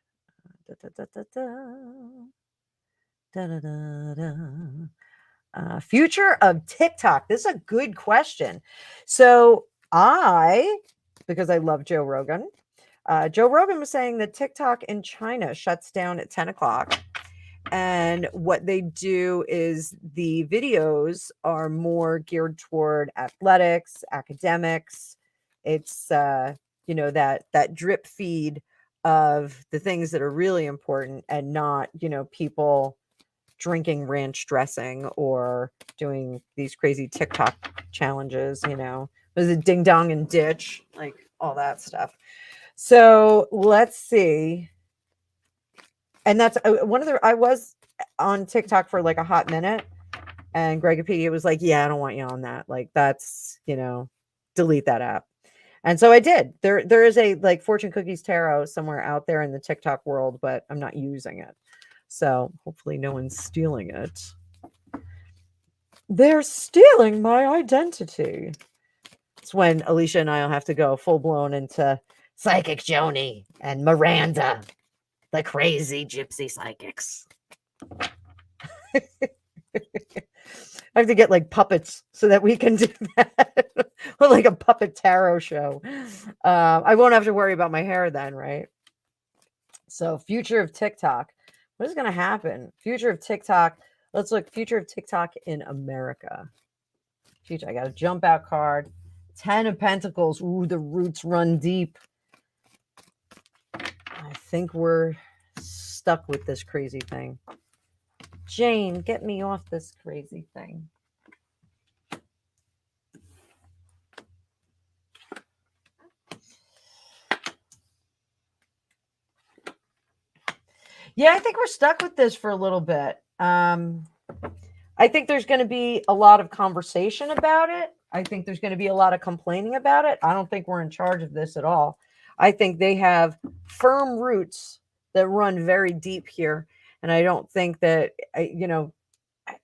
Future of TikTok. This is a good question. So because I love Joe Rogan, Joe Rogan was saying that TikTok in China shuts down at 10 o'clock. And what they do is the videos are more geared toward athletics, academics. It's, that drip feed of the things that are really important, and not, people drinking ranch dressing or doing these crazy TikTok challenges, was it ding dong and ditch, like all that stuff. So let's see. And that's I was on TikTok for like a hot minute, and Gregopedia was like, yeah, I don't want you on that. Like that's, delete that app. And so I did. There is a like Fortune Cookies Tarot somewhere out there in the TikTok world, but I'm not using it. So hopefully no one's stealing it. They're stealing my identity. It's when Alicia and I'll have to go full blown into Psychic Joni and Miranda, the crazy gypsy psychics. I have to get like puppets so that we can do that. Or like a puppet tarot show. I won't have to worry about my hair then, right? So future of TikTok. What is going to happen? Future of TikTok. Let's look. Future of TikTok in America. Future. I got a jump out card. 10 of Pentacles. Ooh, the roots run deep. I think we're stuck with this crazy thing. Jane, get me off this crazy thing. Yeah, I think we're stuck with this for a little bit. I think there's going to be a lot of conversation about it, I think there's going to be a lot of complaining about it. I don't think we're in charge of this at all. I think they have firm roots that run very deep here. And I don't think that,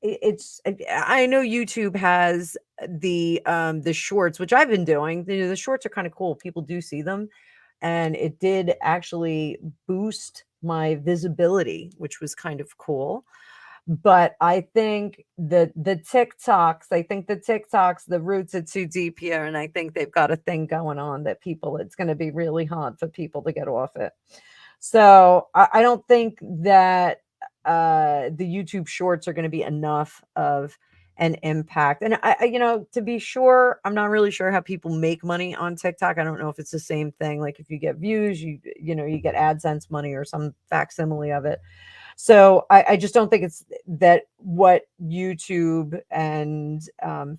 it's, I know YouTube has the shorts, which I've been doing. The shorts are kind of cool. People do see them. And it did actually boost my visibility, which was kind of cool. But I think the TikToks, the roots are too deep here, and I think they've got a thing going on that it's going to be really hard for people to get off it. So I don't think that the YouTube Shorts are going to be enough of an impact. And to be sure, I'm not really sure how people make money on TikTok. I don't know if it's the same thing. Like if you get views, you get AdSense money or some facsimile of it. So I just don't think it's that what YouTube and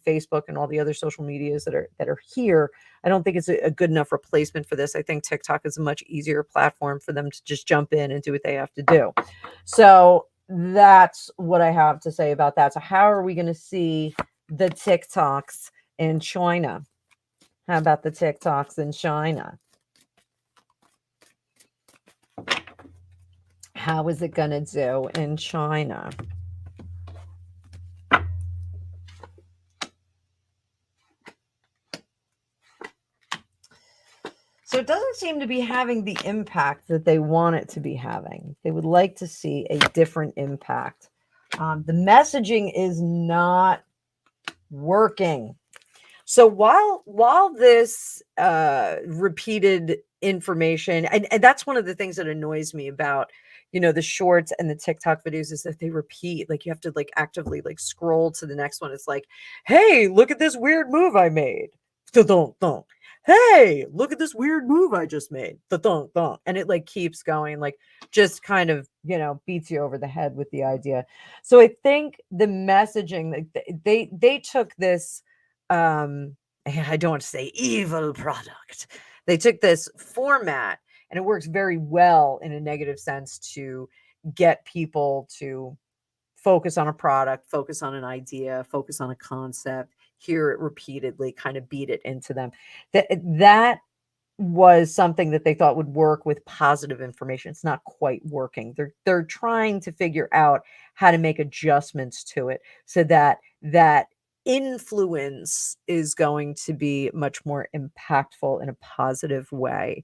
Facebook and all the other social medias that are here. I don't think it's a good enough replacement for this. I think TikTok is a much easier platform for them to just jump in and do what they have to do. So that's what I have to say about that. So how are we going to see the TikToks in China? How about the TikToks in China? How is it going to do in China? So it doesn't seem to be having the impact that they want it to be having. They would like to see a different impact. The messaging is not working. So while this repeated information, and that's one of the things that annoys me about the shorts and the TikTok videos is that they repeat. Like you have to like actively like scroll to the next one. It's like, hey, look at this weird move I made. Dun-dun-dun. Hey, look at this weird move I just made. Dun-dun-dun. And it like keeps going, like just kind of beats you over the head with the idea. So I think the messaging, like they took this I don't want to say evil product. They took this format and it works very well in a negative sense to get people to focus on a product, focus on an idea, focus on a concept, hear it repeatedly, kind of beat it into them. That was something that they thought would work with positive information. It's not quite working. They're trying to figure out how to make adjustments to it so that influence is going to be much more impactful in a positive way,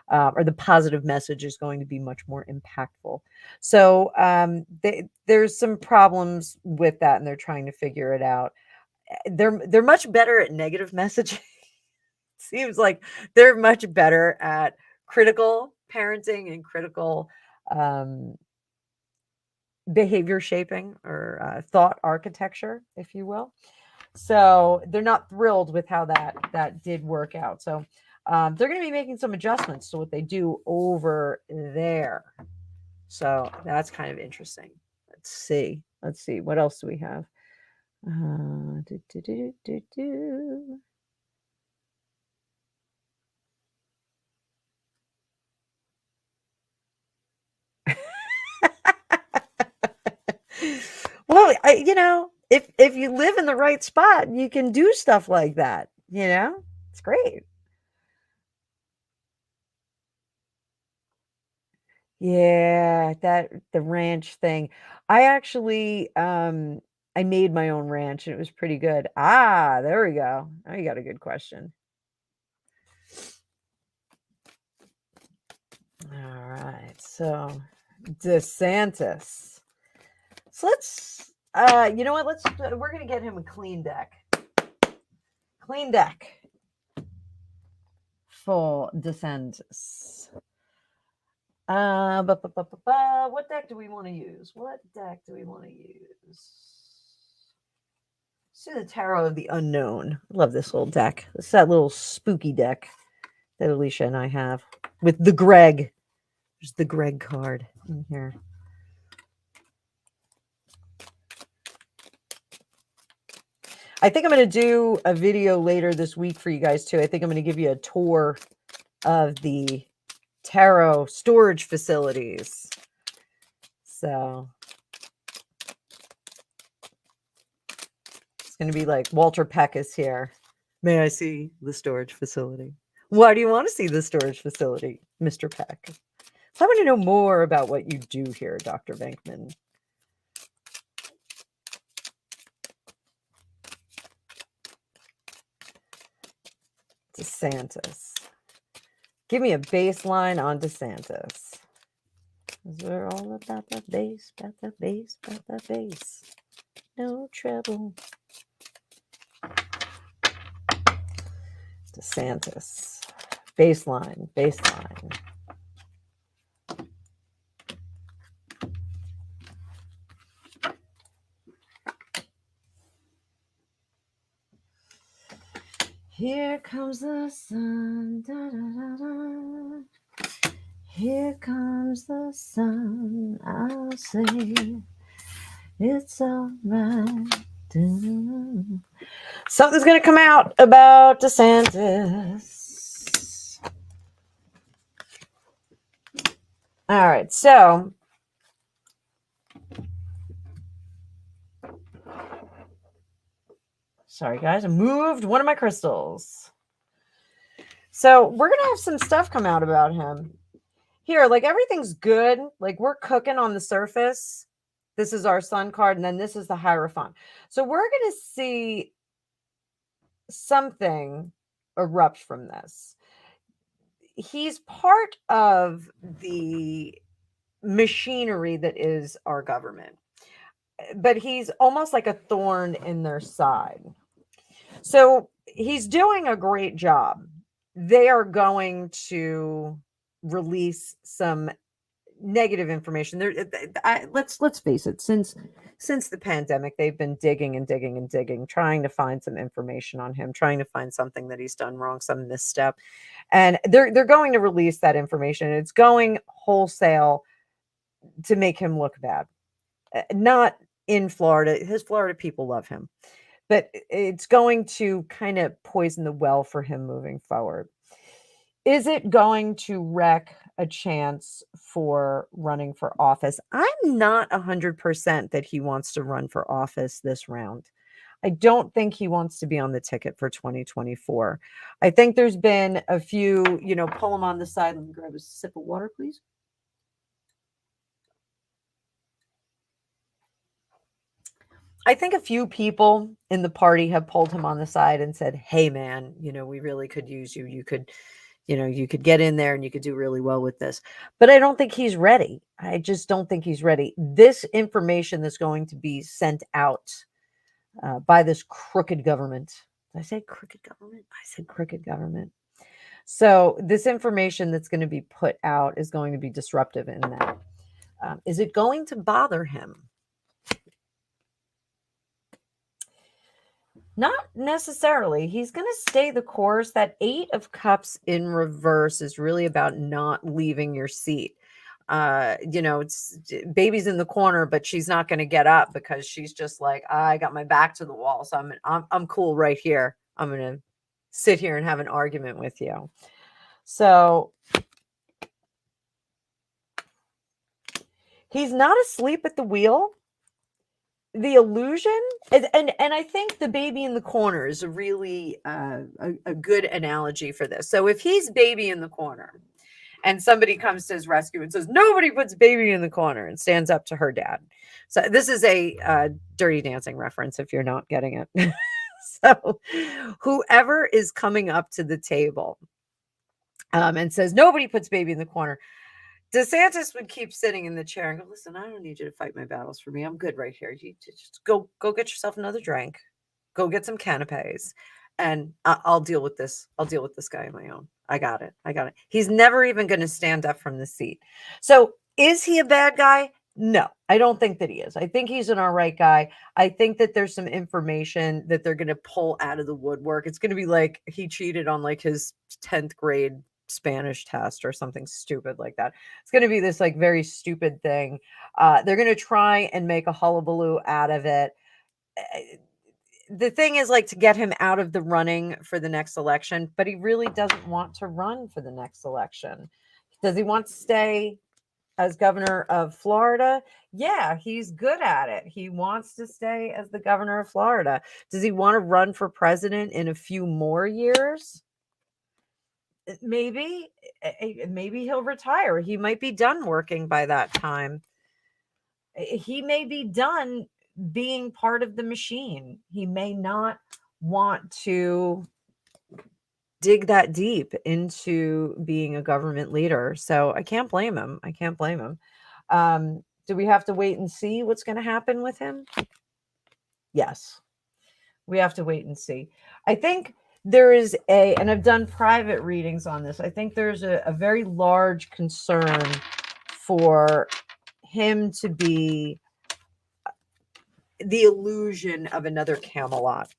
or the positive message is going to be much more impactful. So there's some problems with that, and they're trying to figure it out. They're much better at negative messaging. Seems like they're much better at critical parenting and critical behavior shaping or thought architecture, if you will. So they're not thrilled with how that did work out. So they're going to be making some adjustments to what they do over there. So that's kind of interesting. Let's see. What else do we have? Well, if you live in the right spot, you can do stuff like that. It's great. Yeah, the ranch thing. I actually I made my own ranch and it was pretty good. Ah, there we go. Now you got a good question. All right. So DeSantis. So let's you know what? We're gonna get him a clean deck. Clean deck for DeSantis. What deck do we want to use? See the Tarot of the Unknown. I love this little deck. This is that little spooky deck that Alicia and I have with the Greg. There's the Greg card in here. I think I'm going to do a video later this week for you guys too. I think I'm going to give you a tour of the tarot storage facilities. So it's going to be like Walter Peck is here. May I see the storage facility? Why do you want to see the storage facility, Mr. Peck? I want to know more about what you do here, Dr. Venkman. DeSantis. Give me a baseline on DeSantis. Because we're all about the bass, about the bass, about the bass. No trouble. DeSantis. Baseline, baseline. Here comes the sun. Da, da, da, da. Here comes the sun. I'll say it's all right. Something's going to come out about DeSantis. All right, so sorry, guys, I moved one of my crystals. So we're going to have some stuff come out about him. Here, like everything's good. Like we're cooking on the surface. This is our sun card, and then this is the Hierophant. So we're going to see something erupt from this. He's part of the machinery that is our government, but he's almost like a thorn in their side. So he's doing a great job. They are going to release some negative information. Let's face it. Since the pandemic, they've been digging and digging and digging, trying to find some information on him, trying to find something that he's done wrong, some misstep, and they're going to release that information. It's going wholesale to make him look bad. Not in Florida. His Florida people love him, but it's going to kind of poison the well for him moving forward. Is it going to wreck a chance for running for office? I'm not 100% that he wants to run for office this round. I don't think he wants to be on the ticket for 2024. I think there's been a few, pull him on the side. Let me grab a sip of water, please. I think a few people in the party have pulled him on the side and said, hey, man, we really could use you. You could get in there and you could do really well with this. But I don't think he's ready. I just don't think he's ready. This information that's going to be sent out by this crooked government. Did I say crooked government? I said crooked government. So this information that's going to be put out is going to be disruptive in that. Is it going to bother him? Not necessarily. He's going to stay the course. That 8 of Cups in reverse is really about not leaving your seat. It's baby's in the corner, but she's not going to get up because she's just like, I got my back to the wall, so I'm cool right here. I'm going to sit here and have an argument with you. So he's not asleep at the wheel. The illusion, and I think the baby in the corner is a really a good analogy for this. So if he's baby in the corner and somebody comes to his rescue and says, nobody puts baby in the corner, and stands up to her dad. So this is a Dirty Dancing reference if you're not getting it. So whoever is coming up to the table and says, nobody puts baby in the corner, DeSantis would keep sitting in the chair and go, listen, I don't need you to fight my battles for me. I'm good right here. You just go get yourself another drink. Go get some canapes. And I'll deal with this. I'll deal with this guy on my own. I got it. He's never even going to stand up from the seat. So is he a bad guy? No, I don't think that he is. I think he's an all right guy. I think that there's some information that they're going to pull out of the woodwork. It's going to be like he cheated on like his 10th grade Spanish test or something stupid like that. It's going to be this like very stupid thing. They're going to try and make a hullabaloo out of it. The thing is like to get him out of the running for the next election, but he really doesn't want to run for the next election. Does he want to stay as governor of Florida. Yeah, he's good at it. He wants to stay as the governor of Florida. Does he want to run for president in a few more years? Maybe. Maybe he'll retire. He might be done working by that time. He may be done being part of the machine. He may not want to dig that deep into being a government leader. So I can't blame him. I can't blame him. Do we have to wait and see what's going to happen with him? Yes, we have to wait and see. I think there is and I've done private readings on this. I think there's a very large concern for him to be the illusion of another Camelot.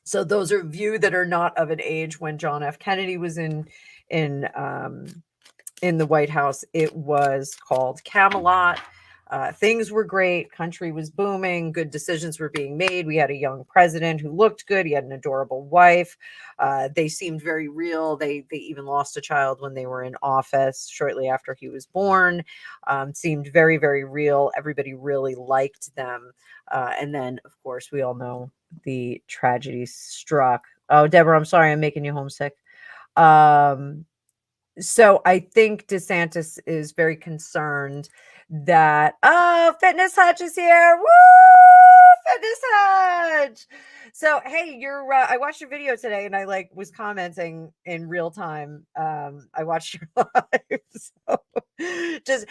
So those of you that are not of an age when John F. Kennedy was in the White House, it was called Camelot. Things were great. Country was booming. Good decisions were being made. We had a young president who looked good. He had an adorable wife. They seemed very real. They even lost a child when they were in office shortly after he was born. Seemed very, very real. Everybody really liked them. And then, of course, we all know the tragedy struck. Oh, Deborah, I'm sorry. I'm making you homesick. So I think DeSantis is very concerned that, oh, Fitness Hutch is here. Woo! Fitness Hutch. So, hey, I watched your video today and I was commenting in real time. I watched your live. So it's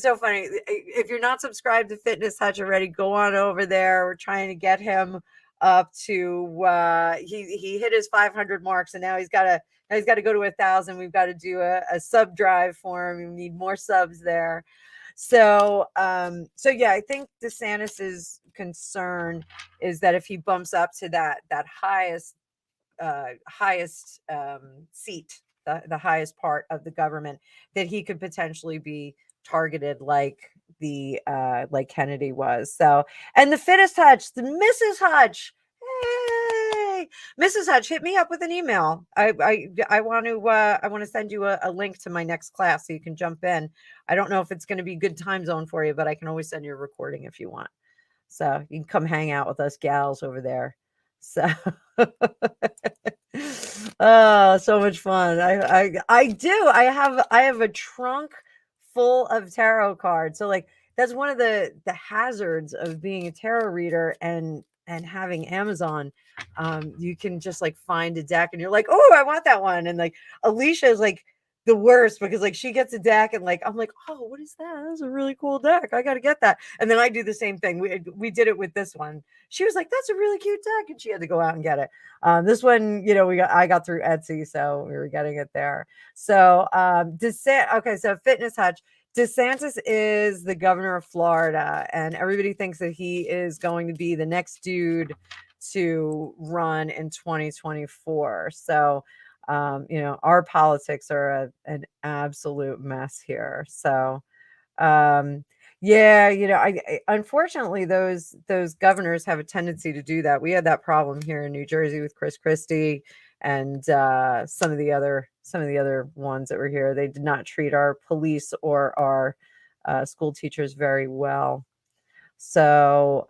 so funny. If you're not subscribed to Fitness Hutch already, go on over there. We're trying to get him up to, he hit his 500 marks and now he's got to go to 1,000. We've got to do a sub drive for him. We need more subs there. So yeah, I think DeSantis's concern is that if he bumps up to that highest seat, the highest part of the government, that he could potentially be targeted like Kennedy was. So, and the fittest Hutch, the Mrs. Hutch. Hey, Mrs. Hutch, hit me up with an email. I want to send you a link to my next class so you can jump in. I don't know if it's going to be a good time zone for you, but I can always send you a recording if you want. So you can come hang out with us gals over there. So, oh, so much fun. I do. I have a trunk full of tarot cards. So that's one of the hazards of being a tarot reader and having Amazon. You can just find a deck and you're like, oh, I want that one. And Alicia is the worst because she gets a deck and I'm like, oh, what is that? That's a really cool deck. I got to get that. And then I do the same thing. We did it with this one. She was like, that's a really cute deck. And she had to go out and get it. This one, I got through Etsy, so we were getting it there. So, so Fitness Hutch. DeSantis is the governor of Florida, and everybody thinks that he is going to be the next dude to run in 2024. So, our politics are an absolute mess here. So, yeah, I unfortunately those governors have a tendency to do that. We had that problem here in New Jersey with Chris Christie and some of the other ones that were here. They did not treat our police or our school teachers very well. So,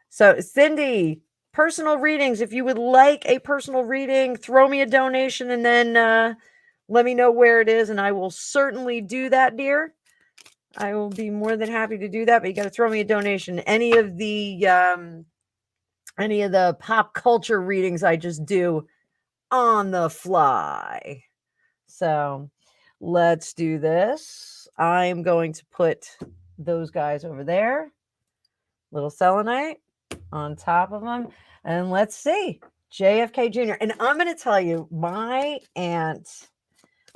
so Cindy, personal readings. If you would like a personal reading, throw me a donation and then let me know where it is, and I will certainly do that, dear. I will be more than happy to do that, but you got to throw me a donation. Any of the pop culture readings I just do on the fly. So let's do this. I'm going to put those guys over there. Little selenite on top of them. And let's see. JFK Jr. And I'm going to tell you, my aunt,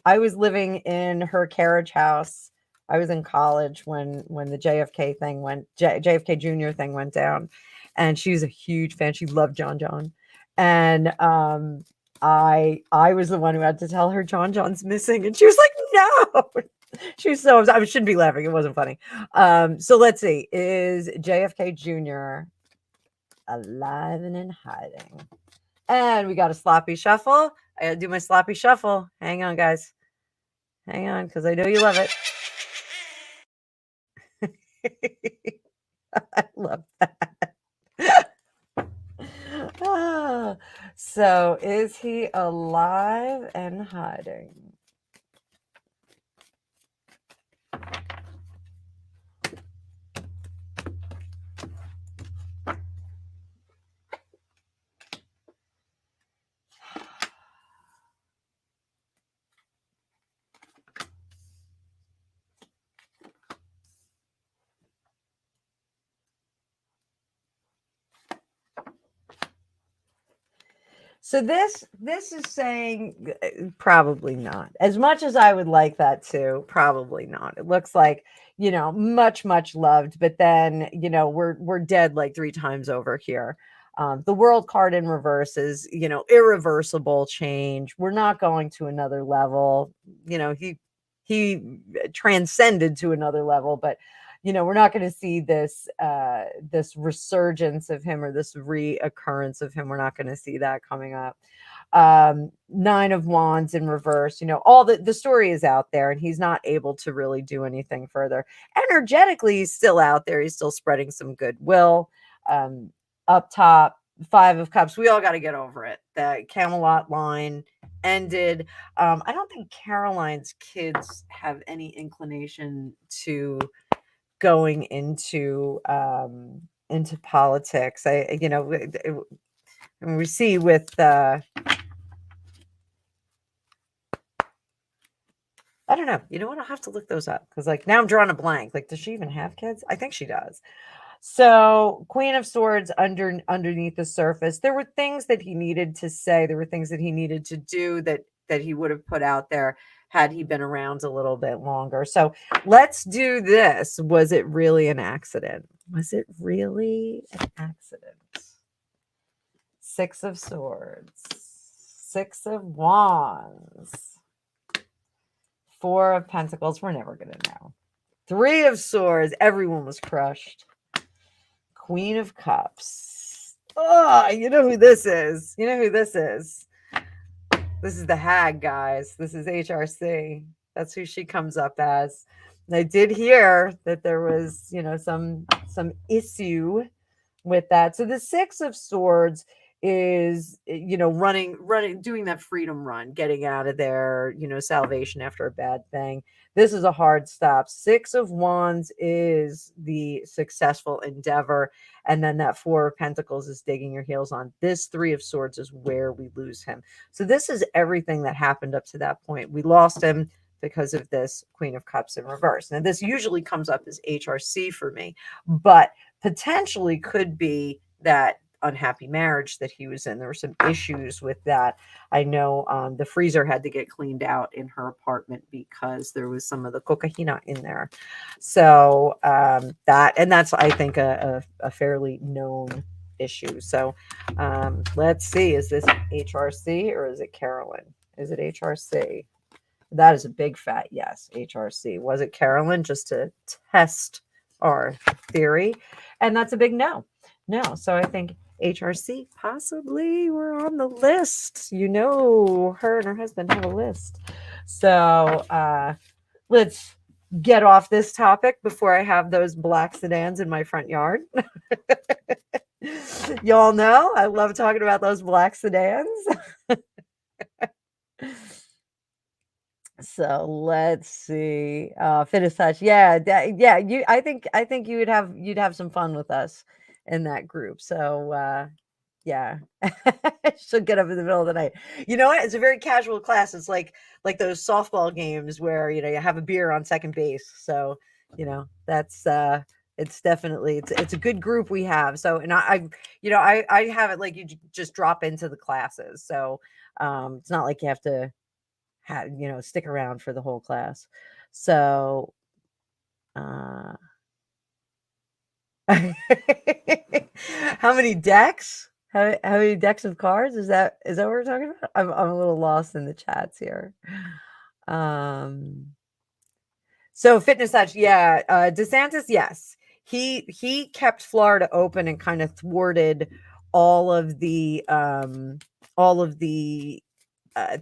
I was living in her carriage house. I was in college when the JFK Jr. thing went down. And she was a huge fan. She loved John. And I was the one who had to tell her John's missing. And she was like, no. She was so upset. I shouldn't be laughing. It wasn't funny. So let's see. Is JFK Jr. alive and in hiding? And we got a sloppy shuffle. I gotta do my sloppy shuffle. Hang on, guys. Hang on, because I know you love it. I love that. So is he alive and hiding? So this is saying probably not. As much as I would like that too, probably not. It looks like, much loved, but then, we're dead like 3 times over here. The world card in reverse is, irreversible change. We're not going to another level. He transcended to another level, but we're not going to see this this resurgence of him or this reoccurrence of him. We're not going to see that coming up. 9 of Wands in reverse. All the story is out there, and he's not able to really do anything further. Energetically, he's still out there. He's still spreading some goodwill. Up top, 5 of Cups. We all got to get over it. The Camelot line ended. I don't think Caroline's kids have any inclination to going into politics. We see with I don't know. You know what? I'll have to look those up because now I'm drawing a blank. Does she even have kids? I think she does. So Queen of Swords underneath the surface. There were things that he needed to say. There were things that he needed to do that he would have put out there had he been around a little bit longer. So let's do this. Was it really an accident? Was it really an accident? 6 of Swords, 6 of Wands, 4 of Pentacles. We're never going to know. 3 of Swords. Everyone was crushed. Queen of Cups. Oh, you know who this is. This is the hag, guys. This is HRC. That's who she comes up as. And I did hear that there was, some issue with that. So the 6 of Swords is, running, doing that freedom run, getting out of there, salvation after a bad thing. This is a hard stop. 6 of Wands is the successful endeavor. And then that 4 of Pentacles is digging your heels on. This 3 of Swords is where we lose him. So this is everything that happened up to that point. We lost him because of this Queen of Cups in reverse. Now, this usually comes up as HRC for me, but potentially could be that unhappy marriage that he was in. There were some issues with that. I know the freezer had to get cleaned out in her apartment because there was some of the cocaine in there. So that's I think a fairly known issue. So let's see, is this HRC or is it Carolyn? Is it HRC? That is a big fat yes. HRC. Was it Carolyn, just to test our theory? And that's a big no. So I think HRC possibly were on the list. Her and her husband have a list. So let's get off this topic before I have those black sedans in my front yard. Y'all know I love talking about those black sedans. So let's see. Fitness touch. Yeah. I think you'd have some fun with us in that group. So yeah. She'll get up in the middle of the night. You know what? It's a very casual class. It's like those softball games where you have a beer on second base. So that's it's definitely it's a good group we have. So and I have it like you just drop into the classes. So it's not like you have to stick around for the whole class. So how many decks? How many decks of cards? Is that what we're talking about? I'm a little lost in the chats here. So fitness touch, yeah. DeSantis, yes. He kept Florida open and kind of thwarted all of the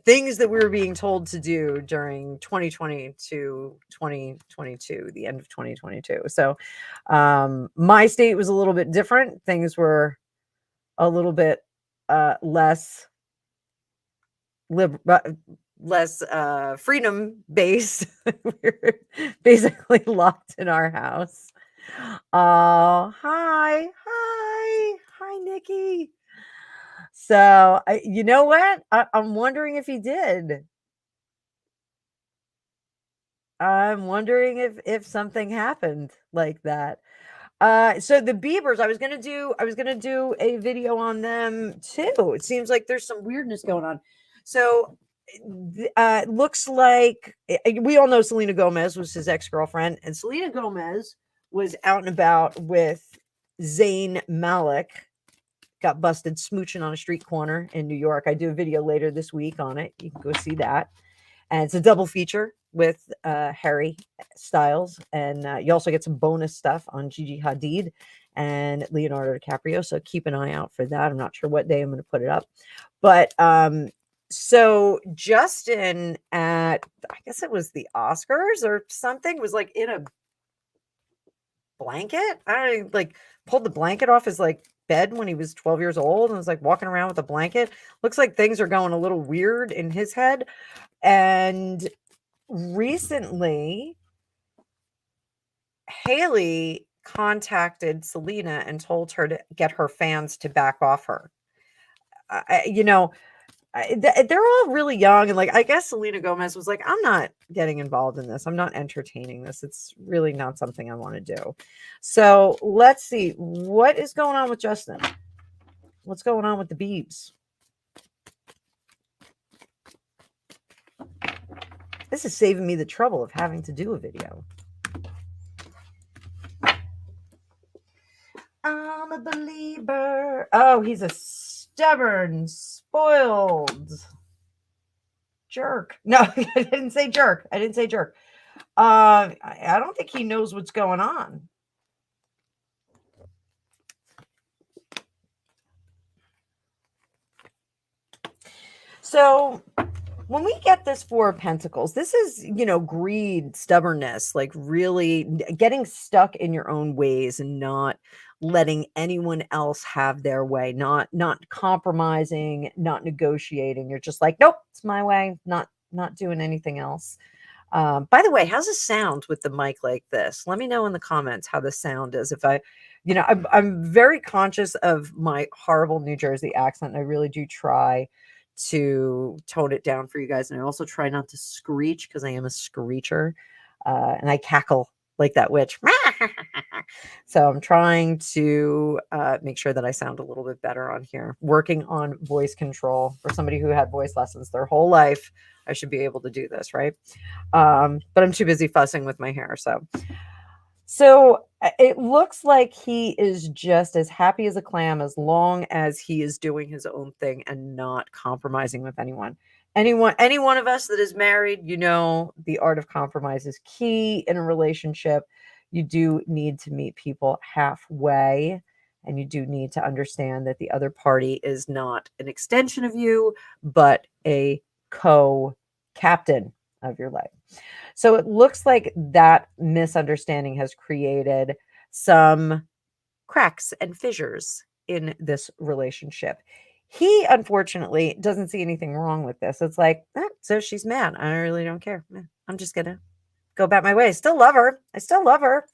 things that we were being told to do during 2020 to 2022, the end of 2022. So my state was a little bit different. Things were a little bit less less freedom based. We're basically locked in our house. Oh, hi, Nikki. So you know what? I'm wondering if he did. I'm wondering if something happened like that. So the Beavers, I was gonna do a video on them too. It seems like there's some weirdness going on. So looks like we all know Selena Gomez was his ex-girlfriend, and Selena Gomez was out and about with Zayn Malik. Got busted smooching on a street corner in New York. I do a video later this week on it. You can go see that. And it's a double feature with Harry Styles. And you also get some bonus stuff on Gigi Hadid and Leonardo DiCaprio. So keep an eye out for that. I'm not sure what day I'm going to put it up. But so Justin at, I guess it was the Oscars or something, was like in a blanket. I don't know, like pulled the blanket off his like bed when he was 12 years old and was like walking around with a blanket. Looks like things are going a little weird in his head. And recently, Haley contacted Selena and told her to get her fans to back off her. They're all really young, and like I guess Selena Gomez was like, I'm not getting involved in this. I'm not entertaining this. It's really not something I want to do. So let's see what is going on with Justin. What's going on with the Beebs? This is saving me the trouble of having to do a video. I'm a believer. Oh, he's a stubborn, spoiled jerk. No, I didn't say jerk. I didn't say jerk. I don't think he knows what's going on. So when we get this Four of Pentacles, this is, greed, stubbornness, like really getting stuck in your own ways and not letting anyone else have their way, not compromising, not negotiating. You're just like, nope, it's my way, not doing anything else. By the way, how's it sound with the mic like this? Let me know in the comments how the sound is. If I'm very conscious of my horrible New Jersey accent. And I really do try to tone it down for you guys. And I also try not to screech because I am a screecher. And I cackle like that witch. So I'm trying to make sure that I sound a little bit better on here. Working on voice control. For somebody who had voice lessons their whole life, I should be able to do this, right? But I'm too busy fussing with my hair. So it looks like he is just as happy as a clam as long as he is doing his own thing and not compromising with anyone. Any one of us that is married, the art of compromise is key in a relationship. You do need to meet people halfway, and you do need to understand that the other party is not an extension of you, but a co-captain of your life. So it looks like that misunderstanding has created some cracks and fissures in this relationship. He unfortunately doesn't see anything wrong with this. It's like, so she's mad. I really don't care. I'm just going to go about my way. I still love her.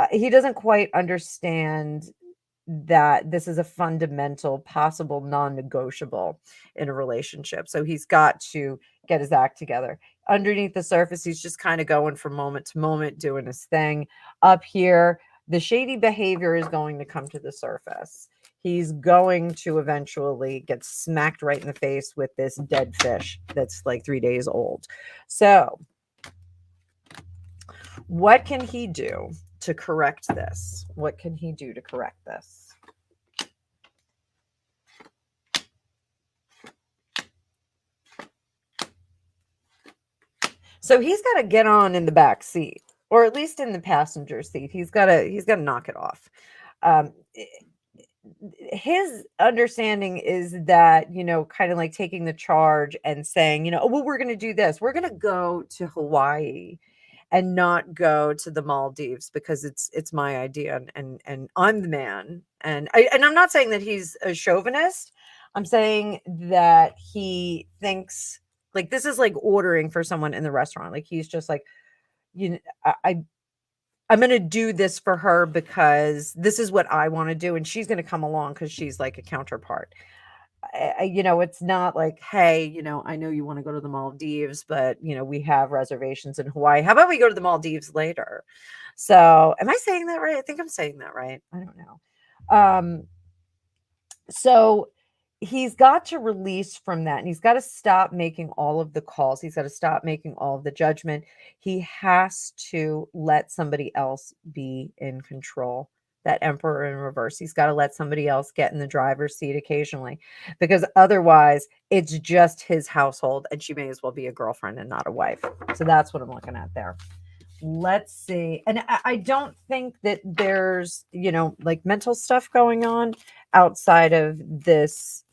He doesn't quite understand that this is a fundamental, possible non-negotiable in a relationship. So he's got to get his act together. Underneath the surface, he's just kind of going from moment to moment, doing his thing. Up here, the shady behavior is going to come to the surface. He's going to eventually get smacked right in the face with this dead fish that's like 3 days old. So what can he do to correct this? What can he do to correct this? So he's got to get on in the back seat, or at least in the passenger seat. He's got to knock it off. his understanding is that, kind of like taking the charge and saying, oh, well, we're going to do this. We're going to go to Hawaii and not go to the Maldives because it's my idea, and I'm the man. And I'm not saying that he's a chauvinist. I'm saying that he thinks like this is like ordering for someone in the restaurant. Like he's just like, you know, I'm going to do this for her because this is what I want to do. And she's going to come along because she's like a counterpart. It's not like, hey, I know you want to go to the Maldives, but, we have reservations in Hawaii. How about we go to the Maldives later? So am I saying that right? I think I'm saying that right. I don't know. So he's got to release from that, and he's got to stop making all of the calls. He's got to stop making all of the judgment. He has to let somebody else be in control. That emperor in reverse. He's got to let somebody else get in the driver's seat occasionally, because otherwise it's just his household, and she may as well be a girlfriend and not a wife. So that's what I'm looking at there. Let's see. And I don't think that there's, like mental stuff going on outside of this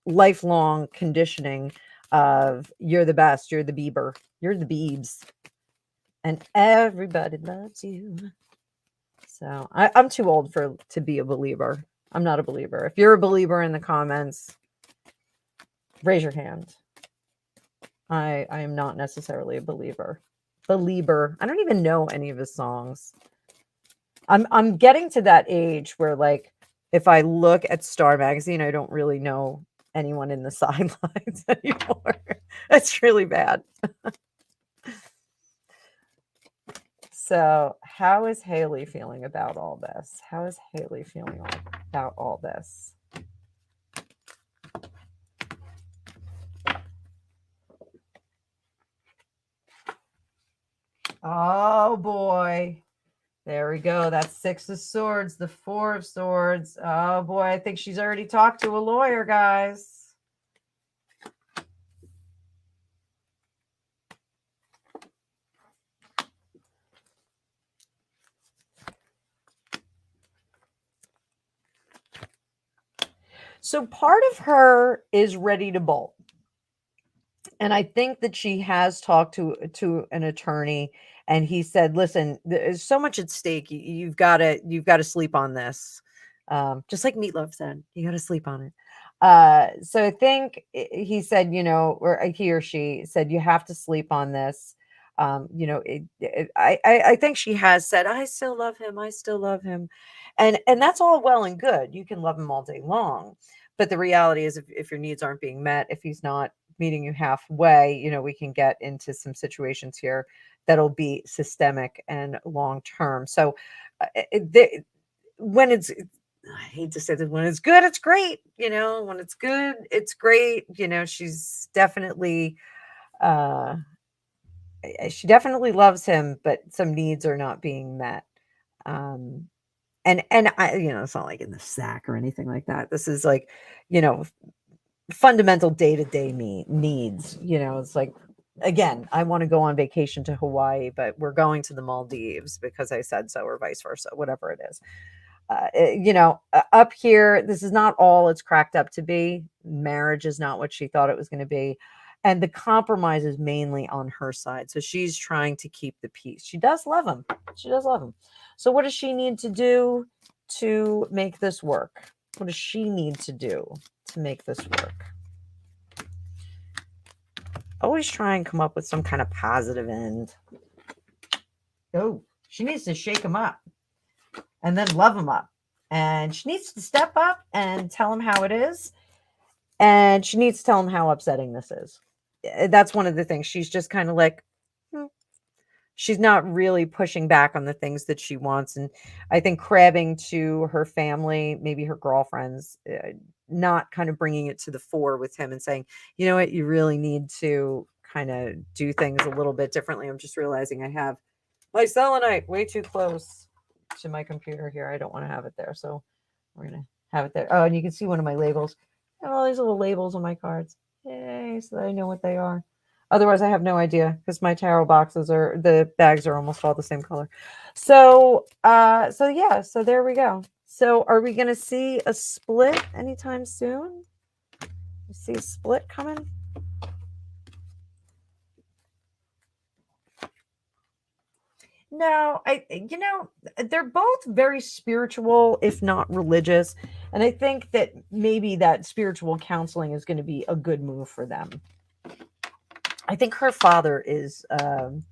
lifelong conditioning of you're the best, you're the Bieber, you're the Biebs, and everybody loves you. So I'm too old to be a believer. I'm not a believer. If you're a believer in the comments, raise your hand. I am not necessarily a believer. Belieber. I don't even know any of his songs. I'm getting to that age where, like, if I look at Star Magazine, I don't really know anyone in the sidelines anymore. That's really bad. So, how is Haley feeling about all this? How is Haley feeling about all this? Oh boy. There we go. That's 6 of Swords, the 4 of Swords. Oh boy, I think she's already talked to a lawyer, guys. So part of her is ready to bolt. And I think that she has talked to an attorney, and he said, listen, there's so much at stake. You've got to sleep on this. Just like Meatloaf said, you got to sleep on it. So I think he said, or he or she said, you have to sleep on this. I think she has said, I still love him. I still love him. And that's all well and good. You can love him all day long. But the reality is, if your needs aren't being met, if he's not meeting you halfway, we can get into some situations here that'll be systemic and long term. So when it's, I hate to say that, when it's good, it's great. When it's good, it's great. She's definitely, she definitely loves him, but some needs are not being met. And I, it's not like in the sack or anything like that. This is like, fundamental day-to-day needs. It's like, again, I want to go on vacation to Hawaii, but we're going to the Maldives because I said so, or vice versa, whatever it is. Up here, this is not all it's cracked up to be. Marriage is not what she thought it was going to be. And the compromise is mainly on her side. So she's trying to keep the peace. She does love him. She does love him. So what does she need to do to make this work? What does she need to do to make this work? Always try and come up with some kind of positive end. Oh, she needs to shake him up and then love him up. And she needs to step up and tell him how it is. And she needs to tell him how upsetting this is. That's one of the things. She's just kind of like, she's not really pushing back on the things that she wants. And I think crabbing to her family, maybe her girlfriends, not kind of bringing it to the fore with him and saying, you know what, you really need to kind of do things a little bit differently. I'm just realizing I have my selenite way too close to my computer here. I don't want to have it there. So we're going to have it there. Oh, and you can see one of my labels. I have all these little labels on my cards. Yay, so that I know what they are. Otherwise, I have no idea because my tarot boxes the bags are almost all the same color. So, so there we go. So are we going to see a split anytime soon? You see a split coming? No, they're both very spiritual, if not religious. And I think that maybe that spiritual counseling is going to be a good move for them. I think her father is the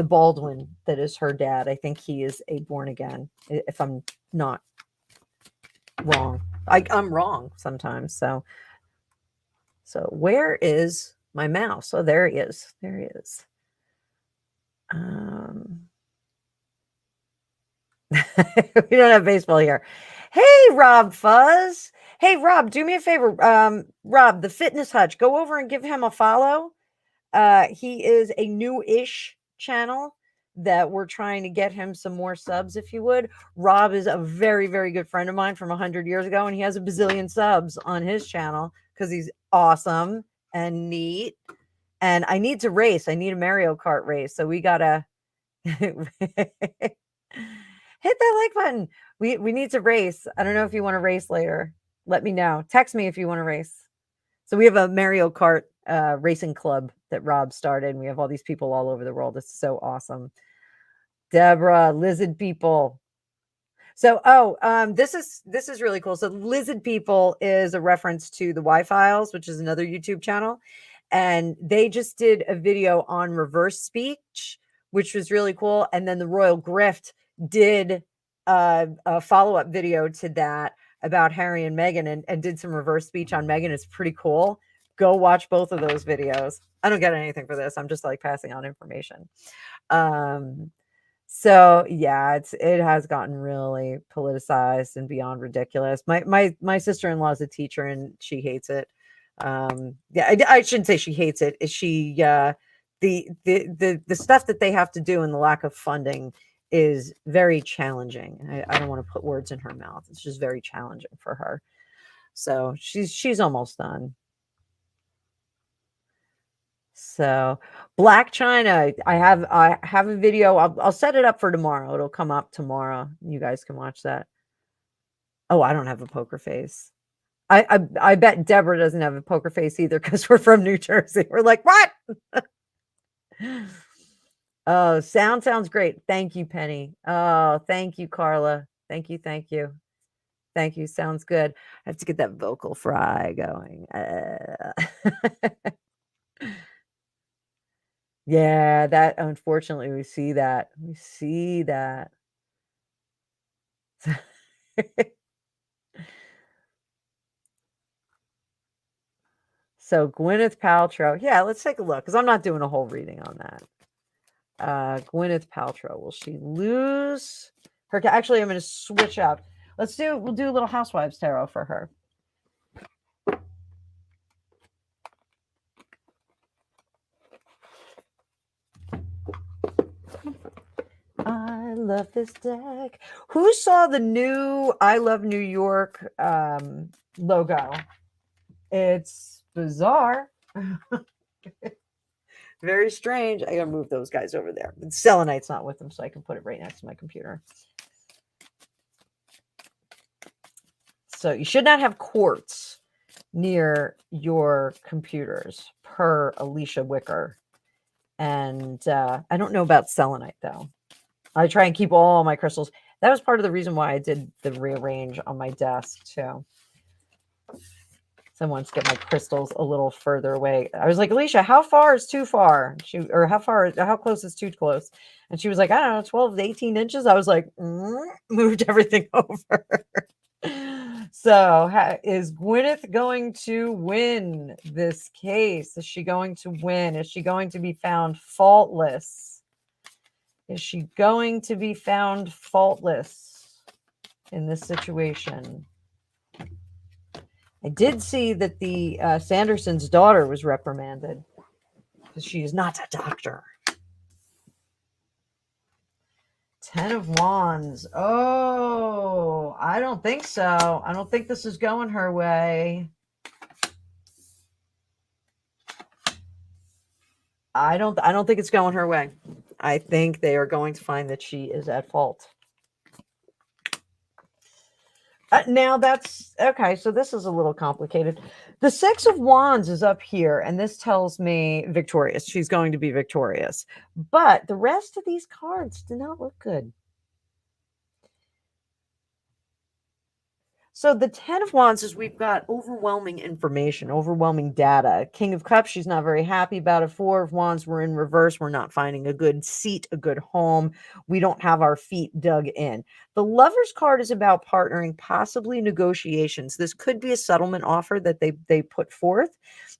Baldwin that is her dad. I think he is a born again, if I'm not wrong. I'm wrong sometimes. So where is my mouse? Oh, there he is. There he is. We don't have baseball here. Hey, Rob Fuzz. Hey, Rob, do me a favor. Rob, the Fitness Hutch, go over and give him a follow. He is a new-ish channel that we're trying to get him some more subs, if you would. Rob is a very, very good friend of mine from 100 years ago, and he has a bazillion subs on his channel because he's awesome and neat. And I need to race. I need a Mario Kart race. So we got to hit that like button. We need to race. I don't know if you want to race later. Let me know. Text me if you want to race. So we have a Mario Kart racing club that Rob started, and we have all these people all over the world. It's so awesome. Deborah, lizard people. So, this is really cool. So, lizard people is a reference to the Y-Files, which is another YouTube channel, and they just did a video on reverse speech, which was really cool. And then the Royal Grift did a follow-up video to that about Harry and Meghan, and did some reverse speech on Meghan. It's pretty cool. Go watch both of those videos. I don't get anything for this. I'm just like passing on information. So yeah, it has gotten really politicized and beyond ridiculous. My sister-in-law is a teacher and she hates it. Yeah, I shouldn't say she hates it. She the stuff that they have to do and the lack of funding is very challenging. I don't want to put words in her mouth. It's just very challenging for her. So she's almost done. So Black China, I have a video. I'll set it up for tomorrow. It'll come up tomorrow. You guys can watch that. Oh, I don't have a poker face. I bet Deborah doesn't have a poker face either because we're from New Jersey. We're like, what? Oh, sounds great. Thank you, Penny. Oh, thank you, Carla. Thank you. Thank you. Sounds good. I have to get that vocal fry going. Yeah, that unfortunately we see that. We see that. So Gwyneth Paltrow. Yeah, let's take a look because I'm not doing a whole reading on that. Gwyneth Paltrow. Will she lose her? Actually, I'm going to switch up. We'll do a little Housewives tarot for her. I love this deck. Who saw the new I Love New York logo? It's bizarre. Very strange. I gotta move those guys over there. The selenite's not with them, so I can put it right next to my computer. So you should not have quartz near your computers, per Alicia Wicker. And I don't know about selenite, though. I try and keep all my crystals. That was part of the reason why I did the rearrange on my desk, too. Someone wants to get my crystals a little further away. I was like, Alicia, how far is too far? How close is too close? And she was like, I don't know, 12 to 18 inches. I was like, moved everything over. So is Gwyneth going to win this case? Is she going to win? Is she going to be found faultless? Is she going to be found faultless in this situation? I did see that the Sanderson's daughter was reprimanded because she is not a doctor. 10 of Wands. Oh, I don't think so. I don't think this is going her way. I don't think it's going her way. I think they are going to find that she is at fault. Now that's okay. So this is a little complicated. The Six of Wands is up here, and this tells me victorious. She's going to be victorious. But the rest of these cards do not look good. So the Ten of Wands is we've got overwhelming information, overwhelming data. King of Cups, she's not very happy about it. Four of Wands, we're in reverse. We're not finding a good seat, a good home. We don't have our feet dug in. The Lover's card is about partnering, possibly negotiations. This could be a settlement offer that they put forth.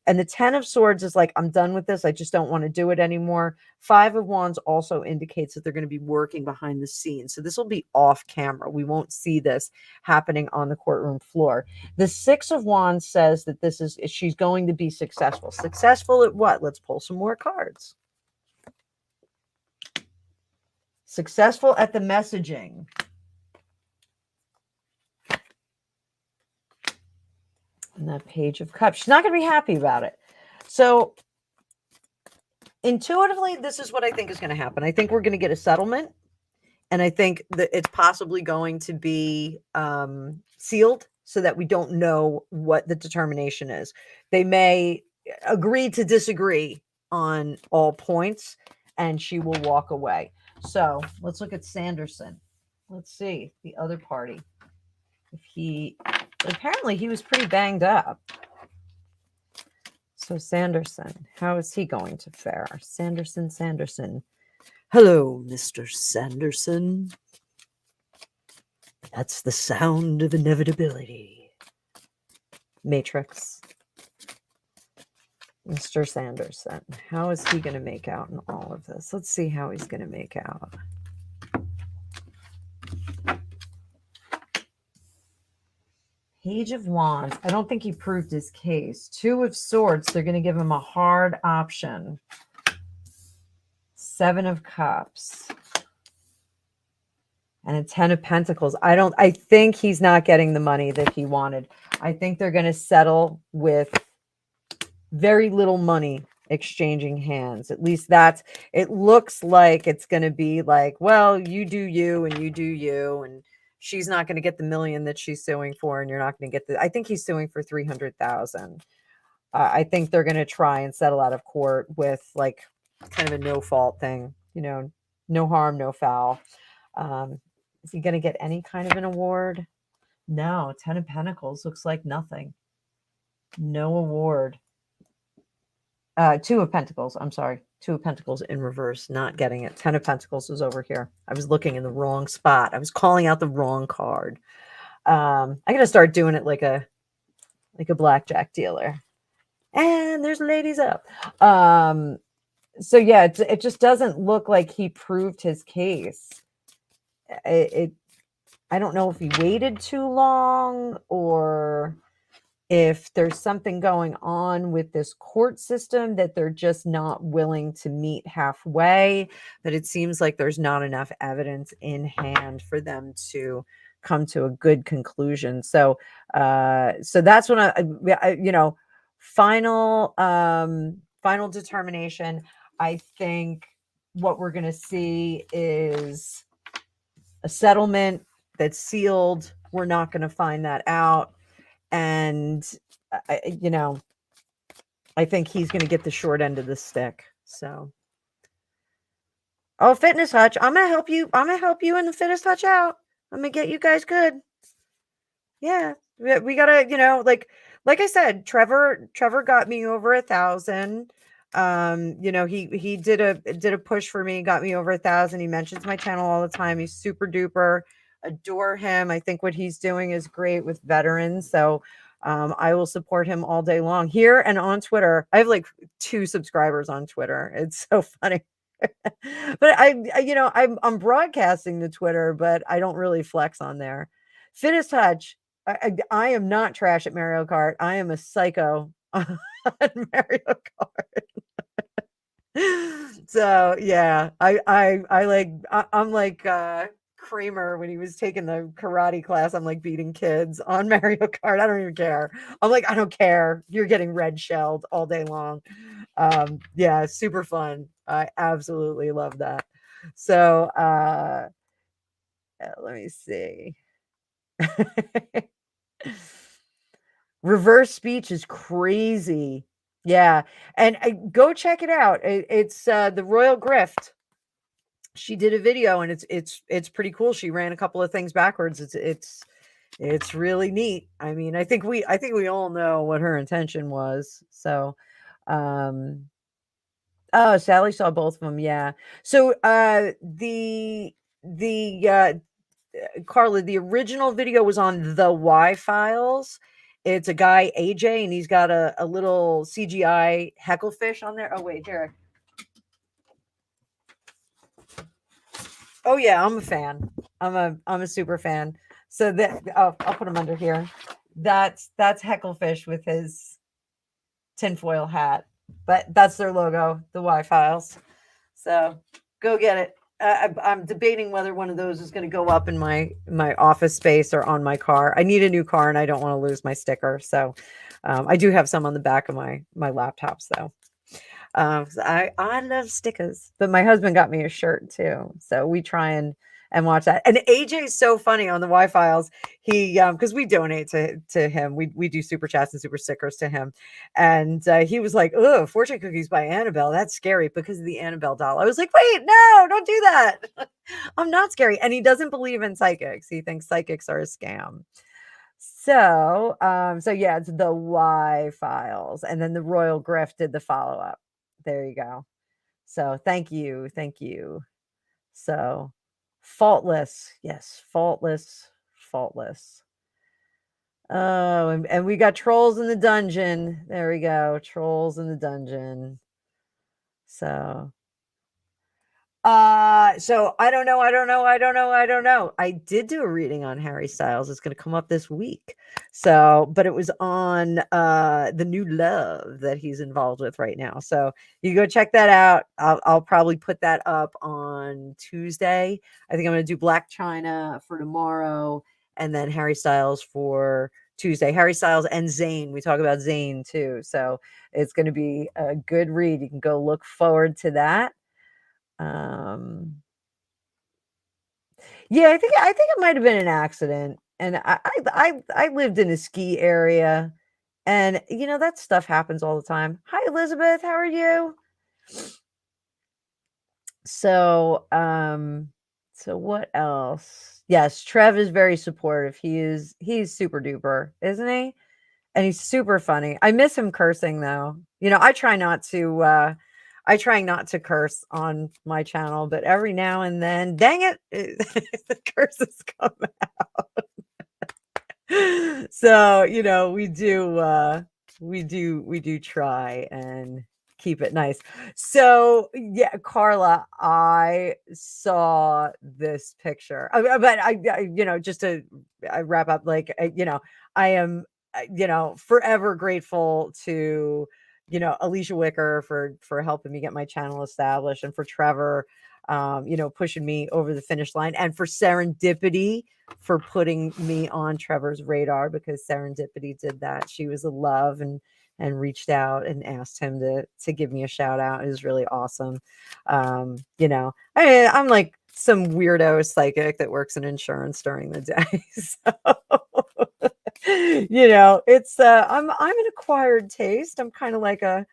And the Ten of Swords is like, I'm done with this. I just don't want to do it anymore. Five of Wands also indicates that they're going to be working behind the scenes. So this will be off camera. We won't see this happening on the courtroom floor. The Six of Wands says that she's going to be successful. Successful at what? Let's pull some more cards. Successful at the messaging. And that Page of Cups. She's not going to be happy about it. So intuitively, this is what I think is going to happen. I think we're going to get a settlement. And I think that it's possibly going to be sealed so that we don't know what the determination is. They may agree to disagree on all points, and she will walk away. So let's look at Sanderson. Let's see the other party. Apparently he was pretty banged up. So Sanderson, how is he going to fare? Sanderson. Hello, Mr. Sanderson. That's the sound of inevitability. Matrix. Mr. Sanderson. How is he going to make out in all of this? Let's see how he's going to make out. Page of Wands. I don't think he proved his case. Two of Swords. They're going to give him a hard option. Seven of Cups. And a Ten of Pentacles. I think he's not getting the money that he wanted. I think they're going to settle with very little money exchanging hands. At least it looks like it's going to be like, well, you do you and you do you. And she's not going to get the $1 million that she's suing for. And you're not going to get I think he's suing for $300,000. I think they're going to try and settle out of court with like kind of a no fault thing, no harm, no foul. Is he going to get any kind of an award? No. Ten of Pentacles looks like nothing. No award. Two of Pentacles. I'm sorry. Two of Pentacles in reverse. Not getting it. Ten of Pentacles is over here. I was looking in the wrong spot. I was calling out the wrong card. I got to start doing it like a blackjack dealer. And there's ladies up. So yeah, it just doesn't look like he proved his case. I don't know if he waited too long or if there's something going on with this court system that they're just not willing to meet halfway, but it seems like there's not enough evidence in hand for them to come to a good conclusion. So that's when final determination. I think what we're going to see is a settlement that's sealed. We're not going to find that out. And, I think he's going to get the short end of the stick. So, Fitness Hutch, I'm going to help you. I'm going to help you in the Fitness Hutch out. I'm going to get you guys good. Yeah. We got to, like I said, Trevor got me over 1,000. He did a push for me, got me over 1,000. He mentions my channel all the time. He's super duper. Adore him. I think what he's doing is great with veterans. So I will support him all day long here and on Twitter. I have like 2 subscribers on Twitter. It's so funny. But I'm broadcasting to Twitter, but I don't really flex on there. Fitness Touch. I am not trash at Mario Kart. I am a psycho on Mario Kart. So yeah, I'm like Kramer when he was taking the karate class. I'm like beating kids on Mario Kart. I don't even care. I'm like, I don't care. You're getting red shelled all day long. Yeah, super fun. I absolutely love that. So let me see. Reverse speech is crazy. Yeah, and go check it out. It's the Royal Grift. She did a video, and it's pretty cool. She ran a couple of things backwards. It's really neat. I mean, I think we all know what her intention was. So, um, oh, Sally saw both of them. Yeah. So, the Carla, the original video was on the Y Files. It's a guy, AJ, and he's got a little CGI hecklefish on there. Oh, wait, here. Oh yeah, I'm a fan. I'm a super fan. So that, I'll put him under here. That's Hecklefish with his tinfoil hat. But that's their logo, the Y Files. So go get it. I'm debating whether one of those is going to go up in my office space or on my car. I need a new car, and I don't want to lose my sticker. So I do have some on the back of my laptops though. 'Cause I love stickers, but my husband got me a shirt too, so we try and watch that. And AJ is so funny on the Y Files. He because we donate to him, we do super chats and super stickers to him, and he was like, "Oh, fortune cookies by Annabelle. That's scary because of the Annabelle doll." I was like, "Wait, no, don't do that. I'm not scary." And he doesn't believe in psychics. He thinks psychics are a scam. So yeah, it's the Y Files, and then the Royal Grift did the follow up. There you go. So thank you, thank you. So faultless, yes, faultless, faultless. Oh, and we got trolls in the dungeon. There we go, trolls in the dungeon. So so I don't know. I did do a reading on Harry Styles. It's gonna come up this week. So, but it was on the new love that he's involved with right now. So you go check that out. I'll probably put that up on Tuesday. I think I'm gonna do Black China for tomorrow, and then Harry Styles for Tuesday. Harry Styles and Zayn. We talk about Zayn too. So it's gonna be a good read. You can go look forward to that. Um, yeah, I think it might have been an accident, and I lived in a ski area, and that stuff happens all the time. Hi, Elizabeth, how are you? So, so what else? Yes, Trev is very supportive. He's super duper, isn't he? And he's super funny. I miss him cursing though. I try not to curse on my channel, but every now and then, dang it, the curses come out. So, we do try and keep it nice. So, yeah, Carla, I saw this picture. But just to wrap up, like, I am forever grateful to Alicia Wicker for helping me get my channel established, and for Trevor pushing me over the finish line, and for Serendipity for putting me on Trevor's radar, because Serendipity did that. She was a love and reached out and asked him to give me a shout out. It was really awesome. I'm like some weirdo psychic that works in insurance during the day. So it's I'm an acquired taste. I'm kind of like a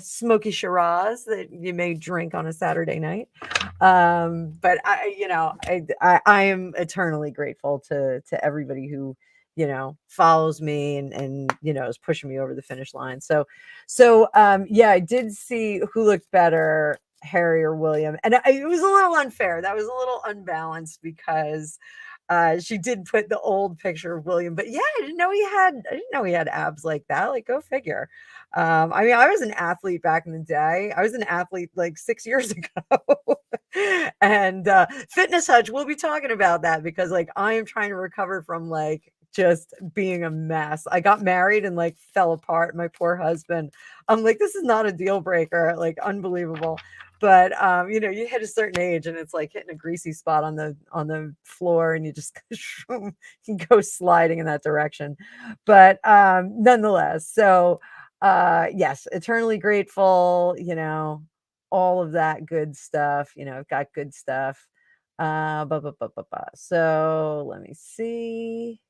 smoky Shiraz that you may drink on a Saturday night. But I am eternally grateful to everybody who follows me and is pushing me over the finish line. So yeah, I did see who looked better, Harry or William, and it was a little unfair. That was a little unbalanced, because she did put the old picture of William, but yeah, I didn't know he had abs like that. Like, go figure. I mean, I was an athlete back in the day. I was an athlete like 6 years ago. And Fitness Hutch, we'll be talking about that, because like I am trying to recover from like just being a mess. I got married and like fell apart. My poor husband. I'm like, this is not a deal breaker. Like, unbelievable. But you hit a certain age, and it's like hitting a greasy spot on the floor, and you just you go sliding in that direction. But nonetheless, so yes, eternally grateful, all of that good stuff. I've got good stuff. So let me see.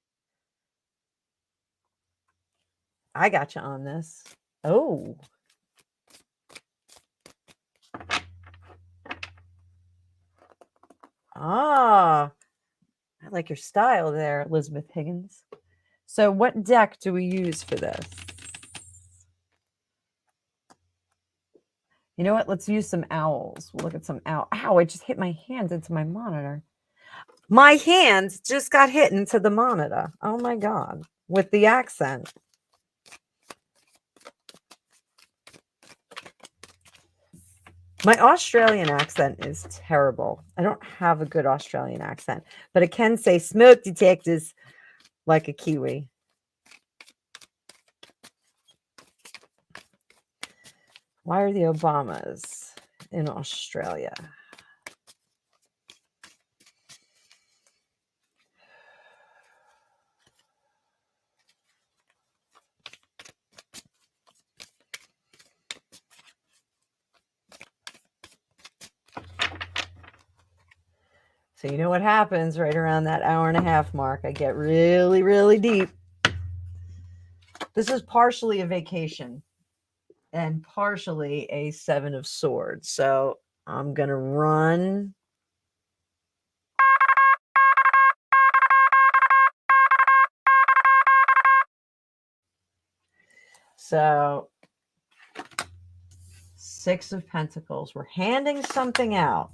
I got you on this. Oh. Ah, I like your style there, Elizabeth Higgins. So what deck do we use for this? You know what? Let's use some owls. We'll look at some owl. Ow, I just hit my hands into my monitor. My hands just got hit into the monitor. Oh my God. With the accent. My Australian accent is terrible. I don't have a good Australian accent, but I can say smoke detectors like a Kiwi. Why are the Obamas in Australia? So you know what happens right around that hour and a half mark. I get really, really deep. This is partially a vacation and partially a 7 of Swords. So I'm going to run. So 6 of Pentacles. We're handing something out.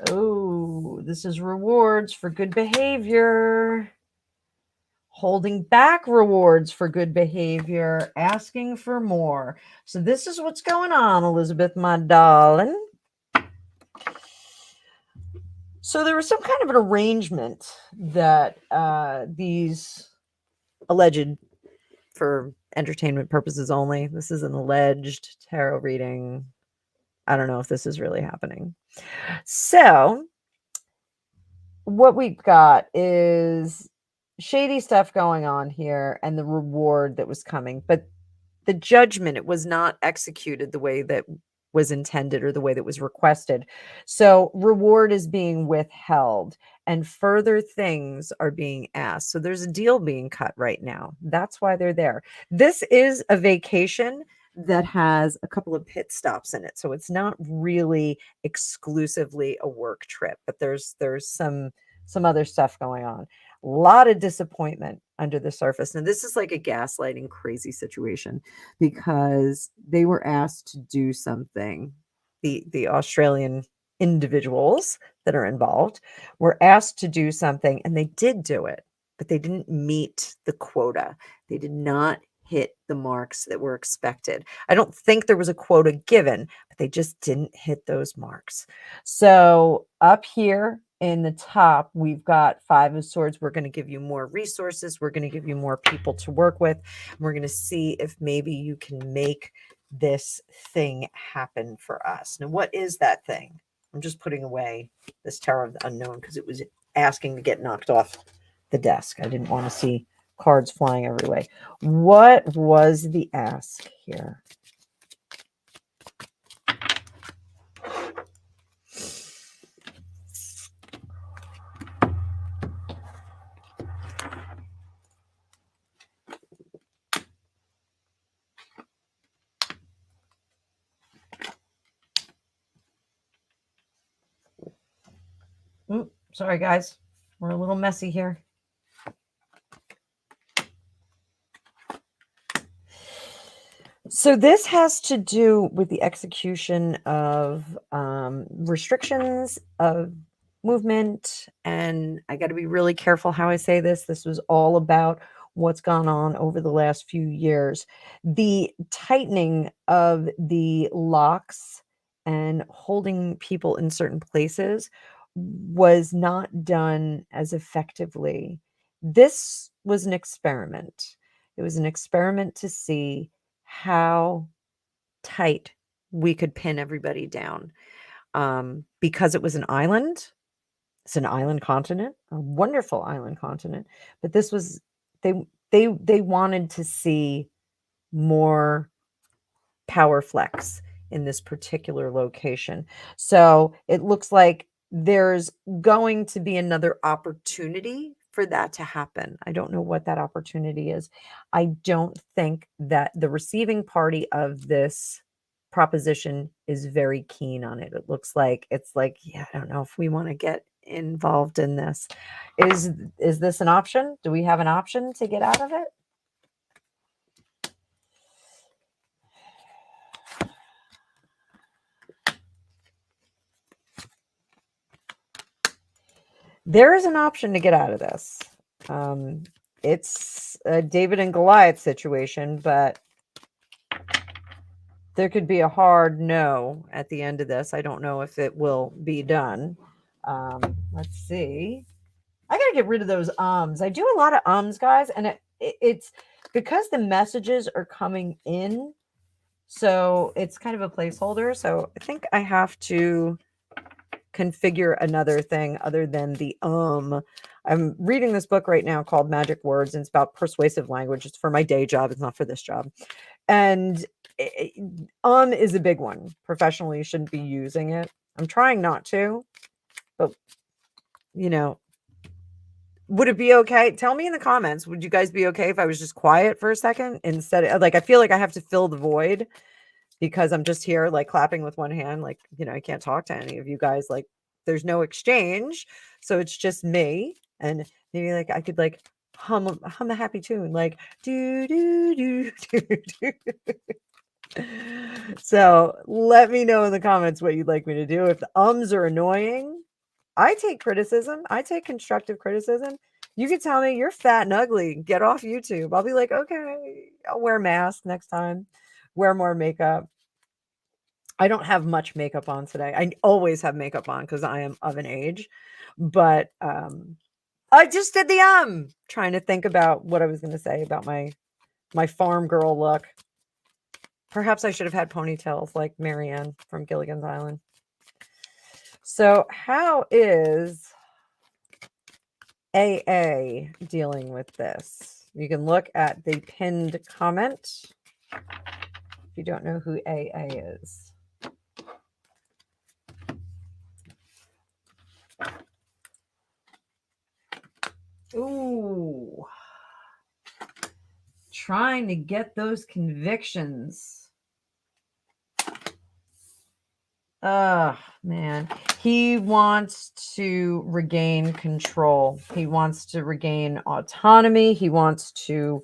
Oh, this is rewards for good behavior. Holding back rewards for good behavior. Asking for more. So this is what's going on, Elizabeth, my darling. So there was some kind of an arrangement that these alleged, for entertainment purposes only, this is an alleged tarot reading. I don't know if this is really happening. So what we've got is shady stuff going on here and the reward that was coming, but the judgment, it was not executed the way that was intended or the way that was requested. So reward is being withheld and further things are being asked. So there's a deal being cut right now. That's why they're there. This is a vacation that has a couple of pit stops in it. So it's not really exclusively a work trip, but there's some other stuff going on. A lot of disappointment under the surface. And this is like a gaslighting crazy situation because they were asked to do something. The Australian individuals that are involved were asked to do something and they did do it, but they didn't meet the quota. They did not hit the marks that were expected. I don't think there was a quota given, but they just didn't hit those marks. So up here in the top, we've got 5 of Swords. We're going to give you more resources. We're going to give you more people to work with. We're going to see if maybe you can make this thing happen for us. Now, what is that thing? I'm just putting away this Tower of the Unknown because it was asking to get knocked off the desk. I didn't want to see cards flying every way. What was the ask here? Oops, sorry, guys. We're a little messy here. So this has to do with the execution of restrictions of movement. And I got to be really careful how I say this. This was all about what's gone on over the last few years. The tightening of the locks and holding people in certain places was not done as effectively. This was an experiment. It was an experiment to see how tight we could pin everybody down. Because it was an island. It's an island continent, a wonderful island continent. But this was they wanted to see more power flex in this particular location. So it looks like there's going to be another opportunity for that to happen. I don't know what that opportunity is. I don't think that the receiving party of this proposition is very keen on it. It looks like it's like, yeah, I don't know if we want to get involved in this. Is this an option? Do we have an option to get out of it? There is an option to get out of this. It's a David and Goliath situation, but there could be a hard no at the end of this. I don't know if it will be done. Let's see. I got to get rid of those ums. I do a lot of ums, guys, and it's because the messages are coming in, so it's kind of a placeholder. So I think I have to configure another thing other than the I'm reading this book right now called Magic Words, and it's about persuasive language. It's for my day job. It's not for this job. And is a big one. Professionally, you shouldn't be using it. I'm trying not to, but would it be okay? Tell me in the comments. Would you guys be okay if I was just quiet for a second instead of, like, I feel like I have to fill the void because I'm just here like clapping with one hand. Like, I can't talk to any of you guys. Like, there's no exchange. So it's just me. And maybe like I could like hum a happy tune, like do do do do do. So let me know in the comments what you'd like me to do. If the ums are annoying, I take criticism. I take constructive criticism. You could tell me you're fat and ugly. Get off YouTube. I'll be like, okay, I'll wear a mask next time. Wear more makeup. I don't have much makeup on today. I always have makeup on because I am of an age. But I just did the trying to think about what I was going to say about my farm girl look. Perhaps I should have had ponytails like Marianne from Gilligan's Island. So how is AA dealing with this? You can look at the pinned comment if you don't know who AA is. Ooh. Trying to get those convictions. Oh, man. He wants to regain control. He wants to regain autonomy. He wants to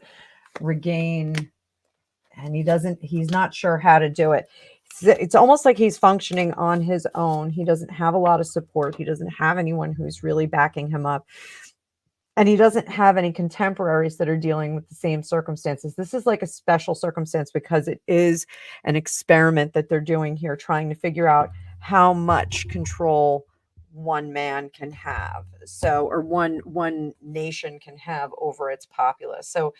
regain, and he's not sure how to do it. It's almost like he's functioning on his own. He doesn't have a lot of support. He doesn't have anyone who's really backing him up. And he doesn't have any contemporaries that are dealing with the same circumstances. This is like a special circumstance because it is an experiment that they're doing here, trying to figure out how much control one man can have. So, or one nation can have over its populace. So,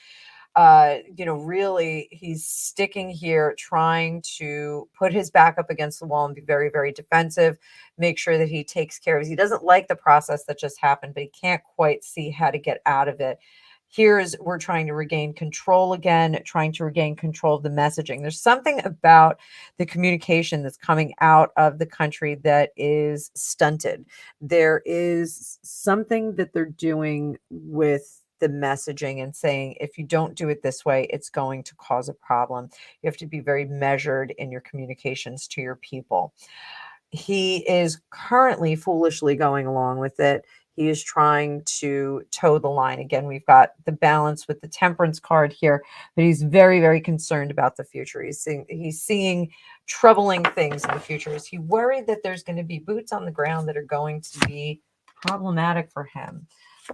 really, he's sticking here, trying to put his back up against the wall and be very, very defensive, make sure that he takes care of it. He doesn't like the process that just happened, but he can't quite see how to get out of it. We're trying to regain control again, trying to regain control of the messaging. There's something about the communication that's coming out of the country that is stunted. There is something that they're doing with the messaging and saying, if you don't do it this way, it's going to cause a problem. You have to be very measured in your communications to your people. He is currently foolishly going along with it. He is trying to toe the line. Again, we've got the balance with the temperance card here, but he's very, very concerned about the future. He's seeing troubling things in the future. Is he worried that there's going to be boots on the ground that are going to be problematic for him?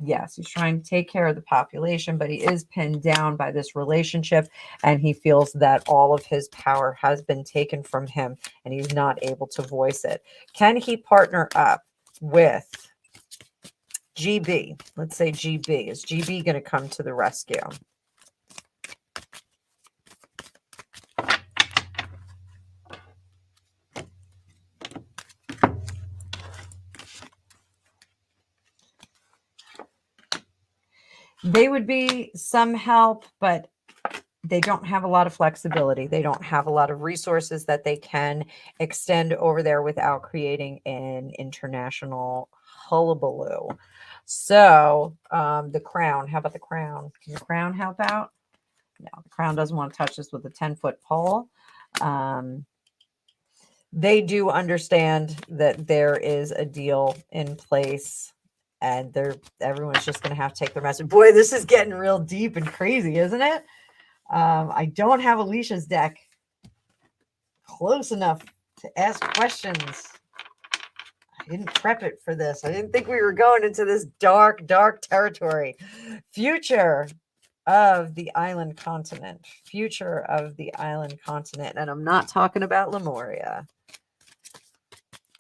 Yes, he's trying to take care of the population, but he is pinned down by this relationship, and he feels that all of his power has been taken from him, and he's not able to voice it. Can he partner up with GB? Let's say GB. Is GB going to come to the rescue? They would be some help, but they don't have a lot of flexibility. They don't have a lot of resources that they can extend over there without creating an international hullabaloo. So the crown, how about the crown? Can the crown help out? No, the crown doesn't want to touch this with a 10-foot pole. They do understand that there is a deal in place, and everyone's just going to have to take their message. Boy, this is getting real deep and crazy, isn't it? I don't have Alicia's deck close enough to ask questions. I didn't prep it for this. I didn't think we were going into this dark, dark territory. Future of the island continent. Future of the island continent. And I'm not talking about Lemuria.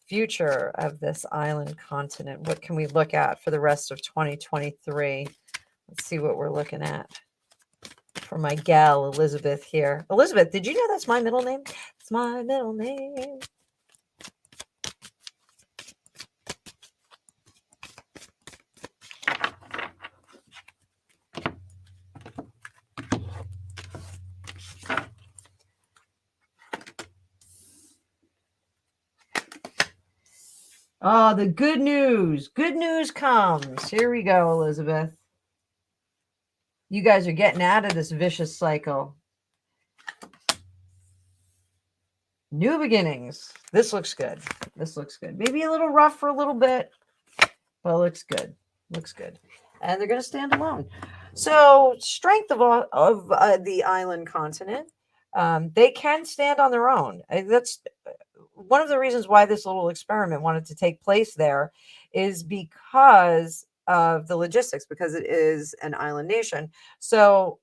Future of this island continent. What can we look at for the rest of 2023? Let's see what we're looking at. For my gal, Elizabeth here. Elizabeth, did you know that's my middle name? It's my middle name. Oh, the good news. Good news comes. Here we go, Elizabeth. You guys are getting out of this vicious cycle. New beginnings. This looks good. This looks good. Maybe a little rough for a little bit, but it looks good. Looks good. And they're going to stand alone. So, strength of the island continent. They can stand on their own. That's one of the reasons why this little experiment wanted to take place there, is because of the logistics, because it is an island nation. So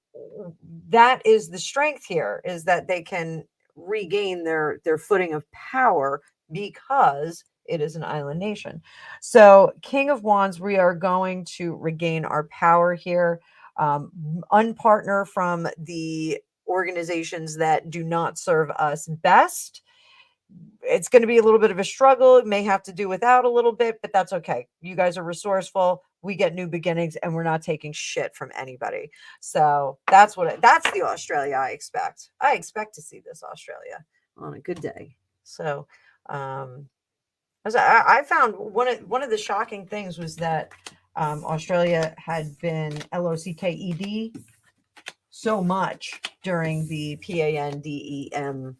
that is the strength here, is that they can regain their footing of power because it is an island nation. So King of Wands, we are going to regain our power here, unpartner from the organizations that do not serve us best. It's going to be a little bit of a struggle. It may have to do without a little bit, but that's okay. You guys are resourceful. We get new beginnings, and we're not taking shit from anybody. So that's the Australia I expect. I expect to see this Australia on a good day. So I found one of the shocking things was that Australia had been LOCKED so much during the PANDEM.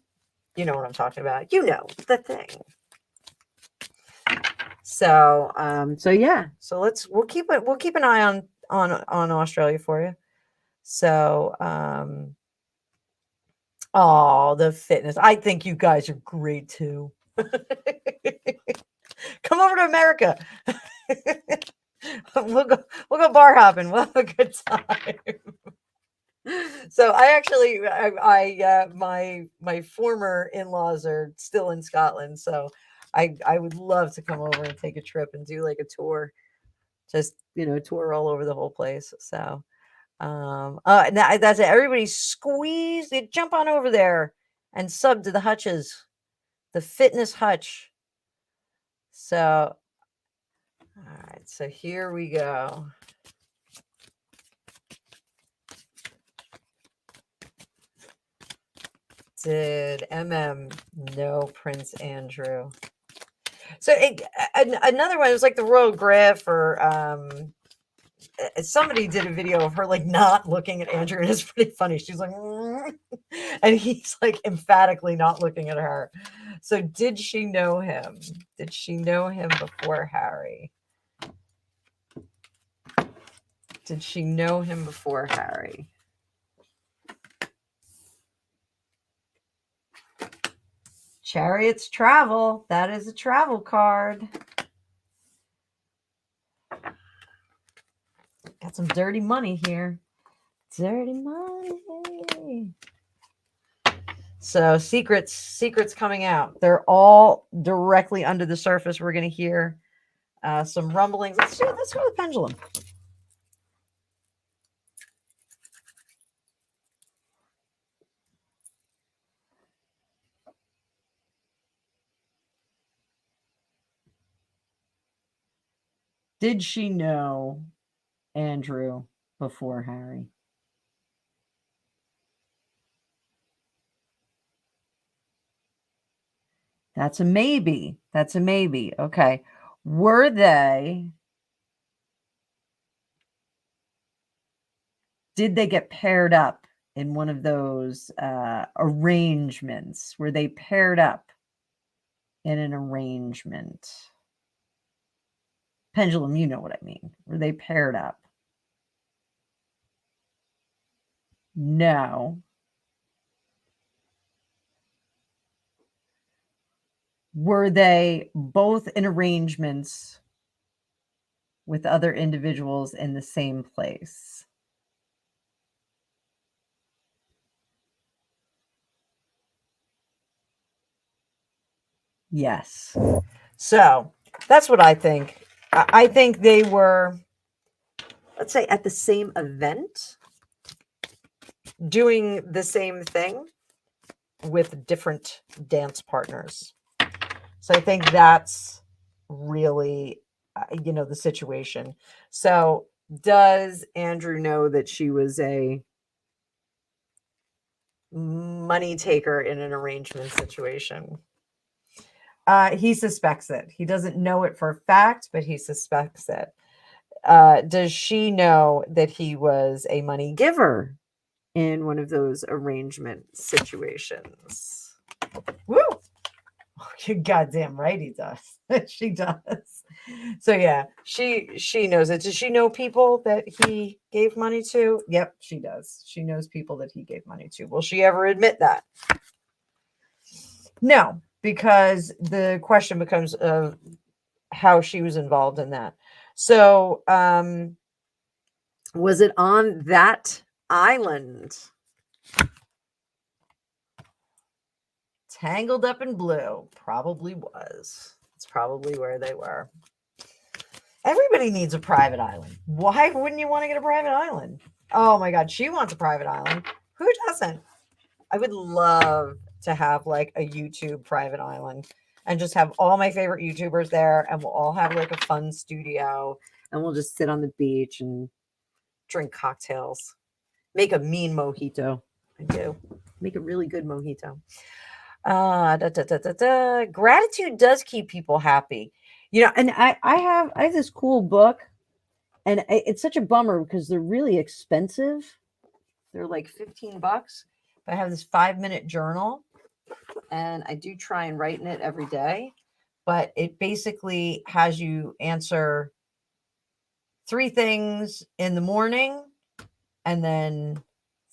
You know what I'm talking about. You know the thing. So yeah. So we'll keep an eye on Australia for you. So the fitness. I think you guys are great too. Come over to America. We'll go bar hopping. We'll have a good time. So my former in-laws are still in Scotland, so I would love to come over and take a trip and do like a tour, just tour all over the whole place. So that's it. Everybody squeeze, jump on over there and sub to the Hutches, the fitness hutch. So all right, so here we go. Did know Prince Andrew? So another one was like the Royal Griff, or somebody did a video of her like not looking at Andrew, and it's pretty funny. She's like, and he's like emphatically not looking at her. So did she know him? Did she know him before Harry? Did she know him before Harry? Chariots travel. That is a travel card. Got some dirty money here. Dirty money. So secrets coming out. They're all directly under the surface. We're going to hear some rumblings. Let's do the pendulum. Did she know Andrew before Harry? That's a maybe. Okay. Were they did they get paired up in one of those arrangements? Were they paired up in an arrangement? Pendulum, you know what I mean. Were they paired up? No. Were they both in arrangements with other individuals in the same place? Yes. So that's what I think. I think they were, let's say, at the same event, doing the same thing with different dance partners. So I think that's really, the situation. So does Andrew know that she was a money taker in an arrangement situation? He suspects it. He doesn't know it for a fact, but he suspects it. Does she know that he was a money giver in one of those arrangement situations? Woo! You're goddamn right he does. She does. So yeah, she knows it. Does she know people that he gave money to? Yep, she does. She knows people that he gave money to. Will she ever admit that? No, because the question becomes of how she was involved in that. So was it on that island? Tangled up in blue. Probably was. It's probably where they were. Everybody needs a private island. Why wouldn't you want to get a private island? Oh my God, she wants a private island. Who doesn't? I would love to have like a YouTube private island and just have all my favorite YouTubers there, and we'll all have like a fun studio, and we'll just sit on the beach and drink cocktails. Make a mean mojito. I do. Make a really good mojito. Gratitude does keep people happy. And I have this cool book, and it's such a bummer because they're really expensive. They're like $15, but I have this 5-minute journal, and I do try and write in it every day, but it basically has you answer 3 things in the morning and then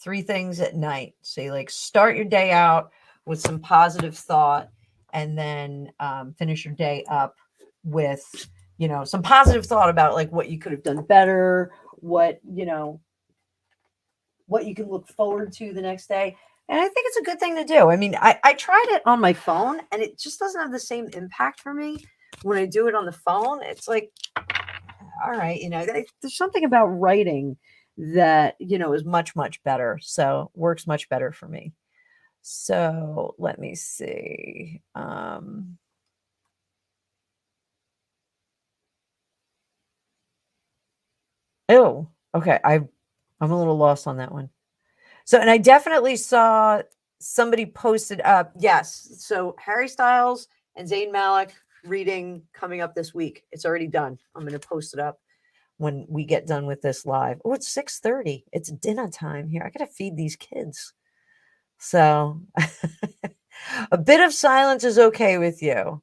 3 things at night. So you like start your day out with some positive thought, and then finish your day up with, some positive thought about like what you could have done better, what you can look forward to the next day. And I think it's a good thing to do. I mean, I tried it on my phone, and it just doesn't have the same impact for me when I do it on the phone. It's like, all right, there's something about writing that, is much, much better. So works much better for me. So let me see. Oh, okay. I'm a little lost on that one. So, and I definitely saw somebody posted up. Yes. So Harry Styles and Zayn Malik reading coming up this week. It's already done. I'm going to post it up when we get done with this live. Oh, it's 6:30. It's dinner time here. I got to feed these kids. So a bit of silence is okay with you.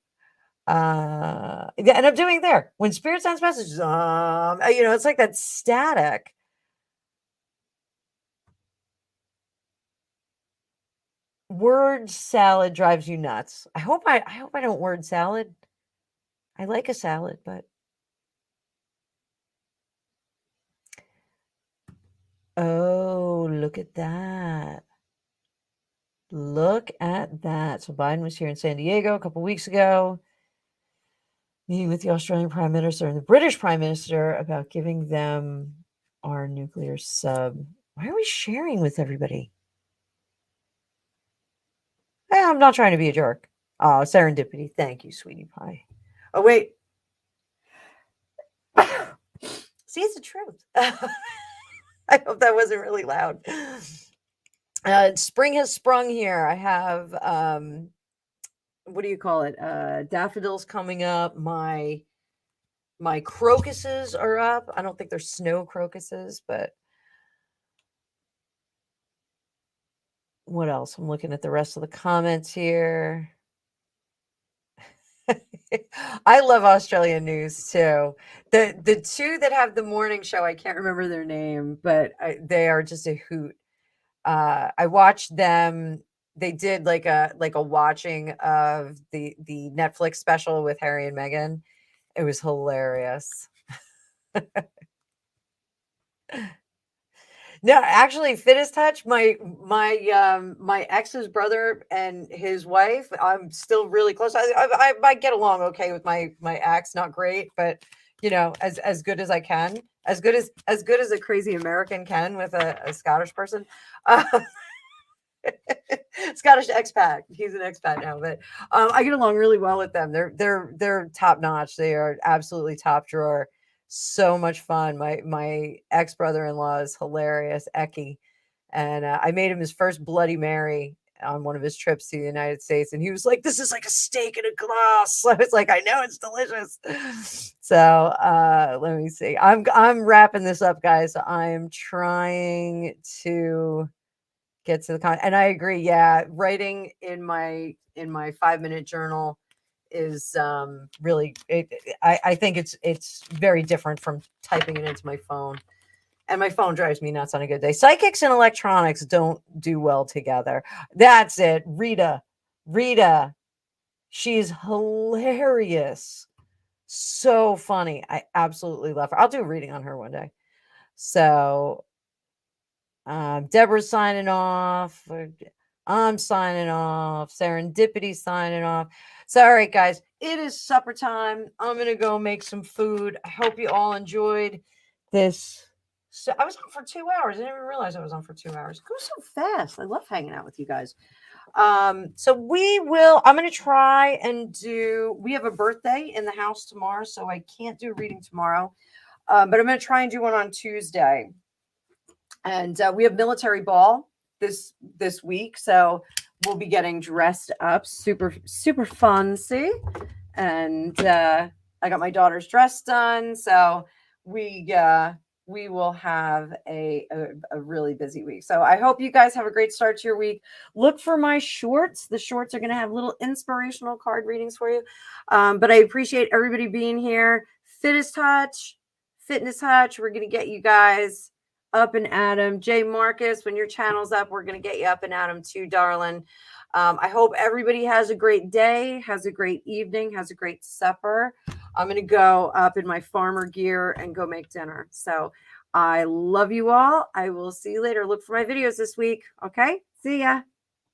Yeah, and I'm doing there when Spirit sends messages. It's like that static. Word salad drives you nuts. I hope I don't word salad. I like a salad, but oh, look at that. Look at that. So Biden was here in San Diego a couple weeks ago, meeting with the Australian Prime Minister and the British Prime Minister about giving them our nuclear sub. Why are we sharing with everybody? I'm not trying to be a jerk. Oh, serendipity. Thank you, sweetie pie. Oh, wait. See, it's the truth. I hope that wasn't really loud. Spring has sprung here. I have, what do you call it? Daffodils coming up. My crocuses are up. I don't think they're snow crocuses, but What else? I'm looking at the rest of the comments here. I love Australian news too. The two that have the morning show, I can't remember their name, but they are just a hoot. I watched them. They did like a watching of the Netflix special with Harry and Meghan. It was hilarious. No, actually, Fittest Touch, my ex's brother and his wife, I'm still really close. I might get along okay with my ex, not great, but as good as I can, as good as a crazy American can with a Scottish person. Uh, Scottish expat. He's an expat now, but I get along really well with them. They're top notch. They are absolutely top drawer. So much fun. My ex brother in law is hilarious, Eki, and I made him his first Bloody Mary on one of his trips to the United States, and he was like, "This is like a steak in a glass." So I was like, "I know it's delicious." So let me see. I'm wrapping this up, guys. I'm trying to get to the and I agree. Yeah, writing in my 5-minute journal is really I think it's very different from typing it into my phone. And my phone drives me nuts on a good day. Psychics and electronics don't do well together. That's it. Rita, she's hilarious. So funny. I absolutely love her. I'll do a reading on her one day. So Deborah's signing off. I'm signing off. Serendipity signing off. So, all right, guys, it is supper time. I'm going to go make some food. I hope you all enjoyed this. So, I was on for 2 hours. I didn't even realize I was on for 2 hours. It goes so fast. I love hanging out with you guys. So I'm going to try and we have a birthday in the house tomorrow, so I can't do a reading tomorrow. But I'm going to try and do one on Tuesday. And we have military ball this week, so we'll be getting dressed up, super super fun. See, and I got my daughter's dress done, so we will have a really busy week. So I hope you guys have a great start to your week. Look for my shorts. The shorts are going to have little inspirational card readings for you. But I appreciate everybody being here. Fitness Touch. We're going to get you guys up and at 'em. Jay Marcus, when your channel's up, we're going to get you up and at 'em too, darling. I hope everybody has a great day, has a great evening, has a great supper. I'm going to go up in my farmer gear and go make dinner. So I love you all. I will see you later. Look for my videos this week. Okay? See ya.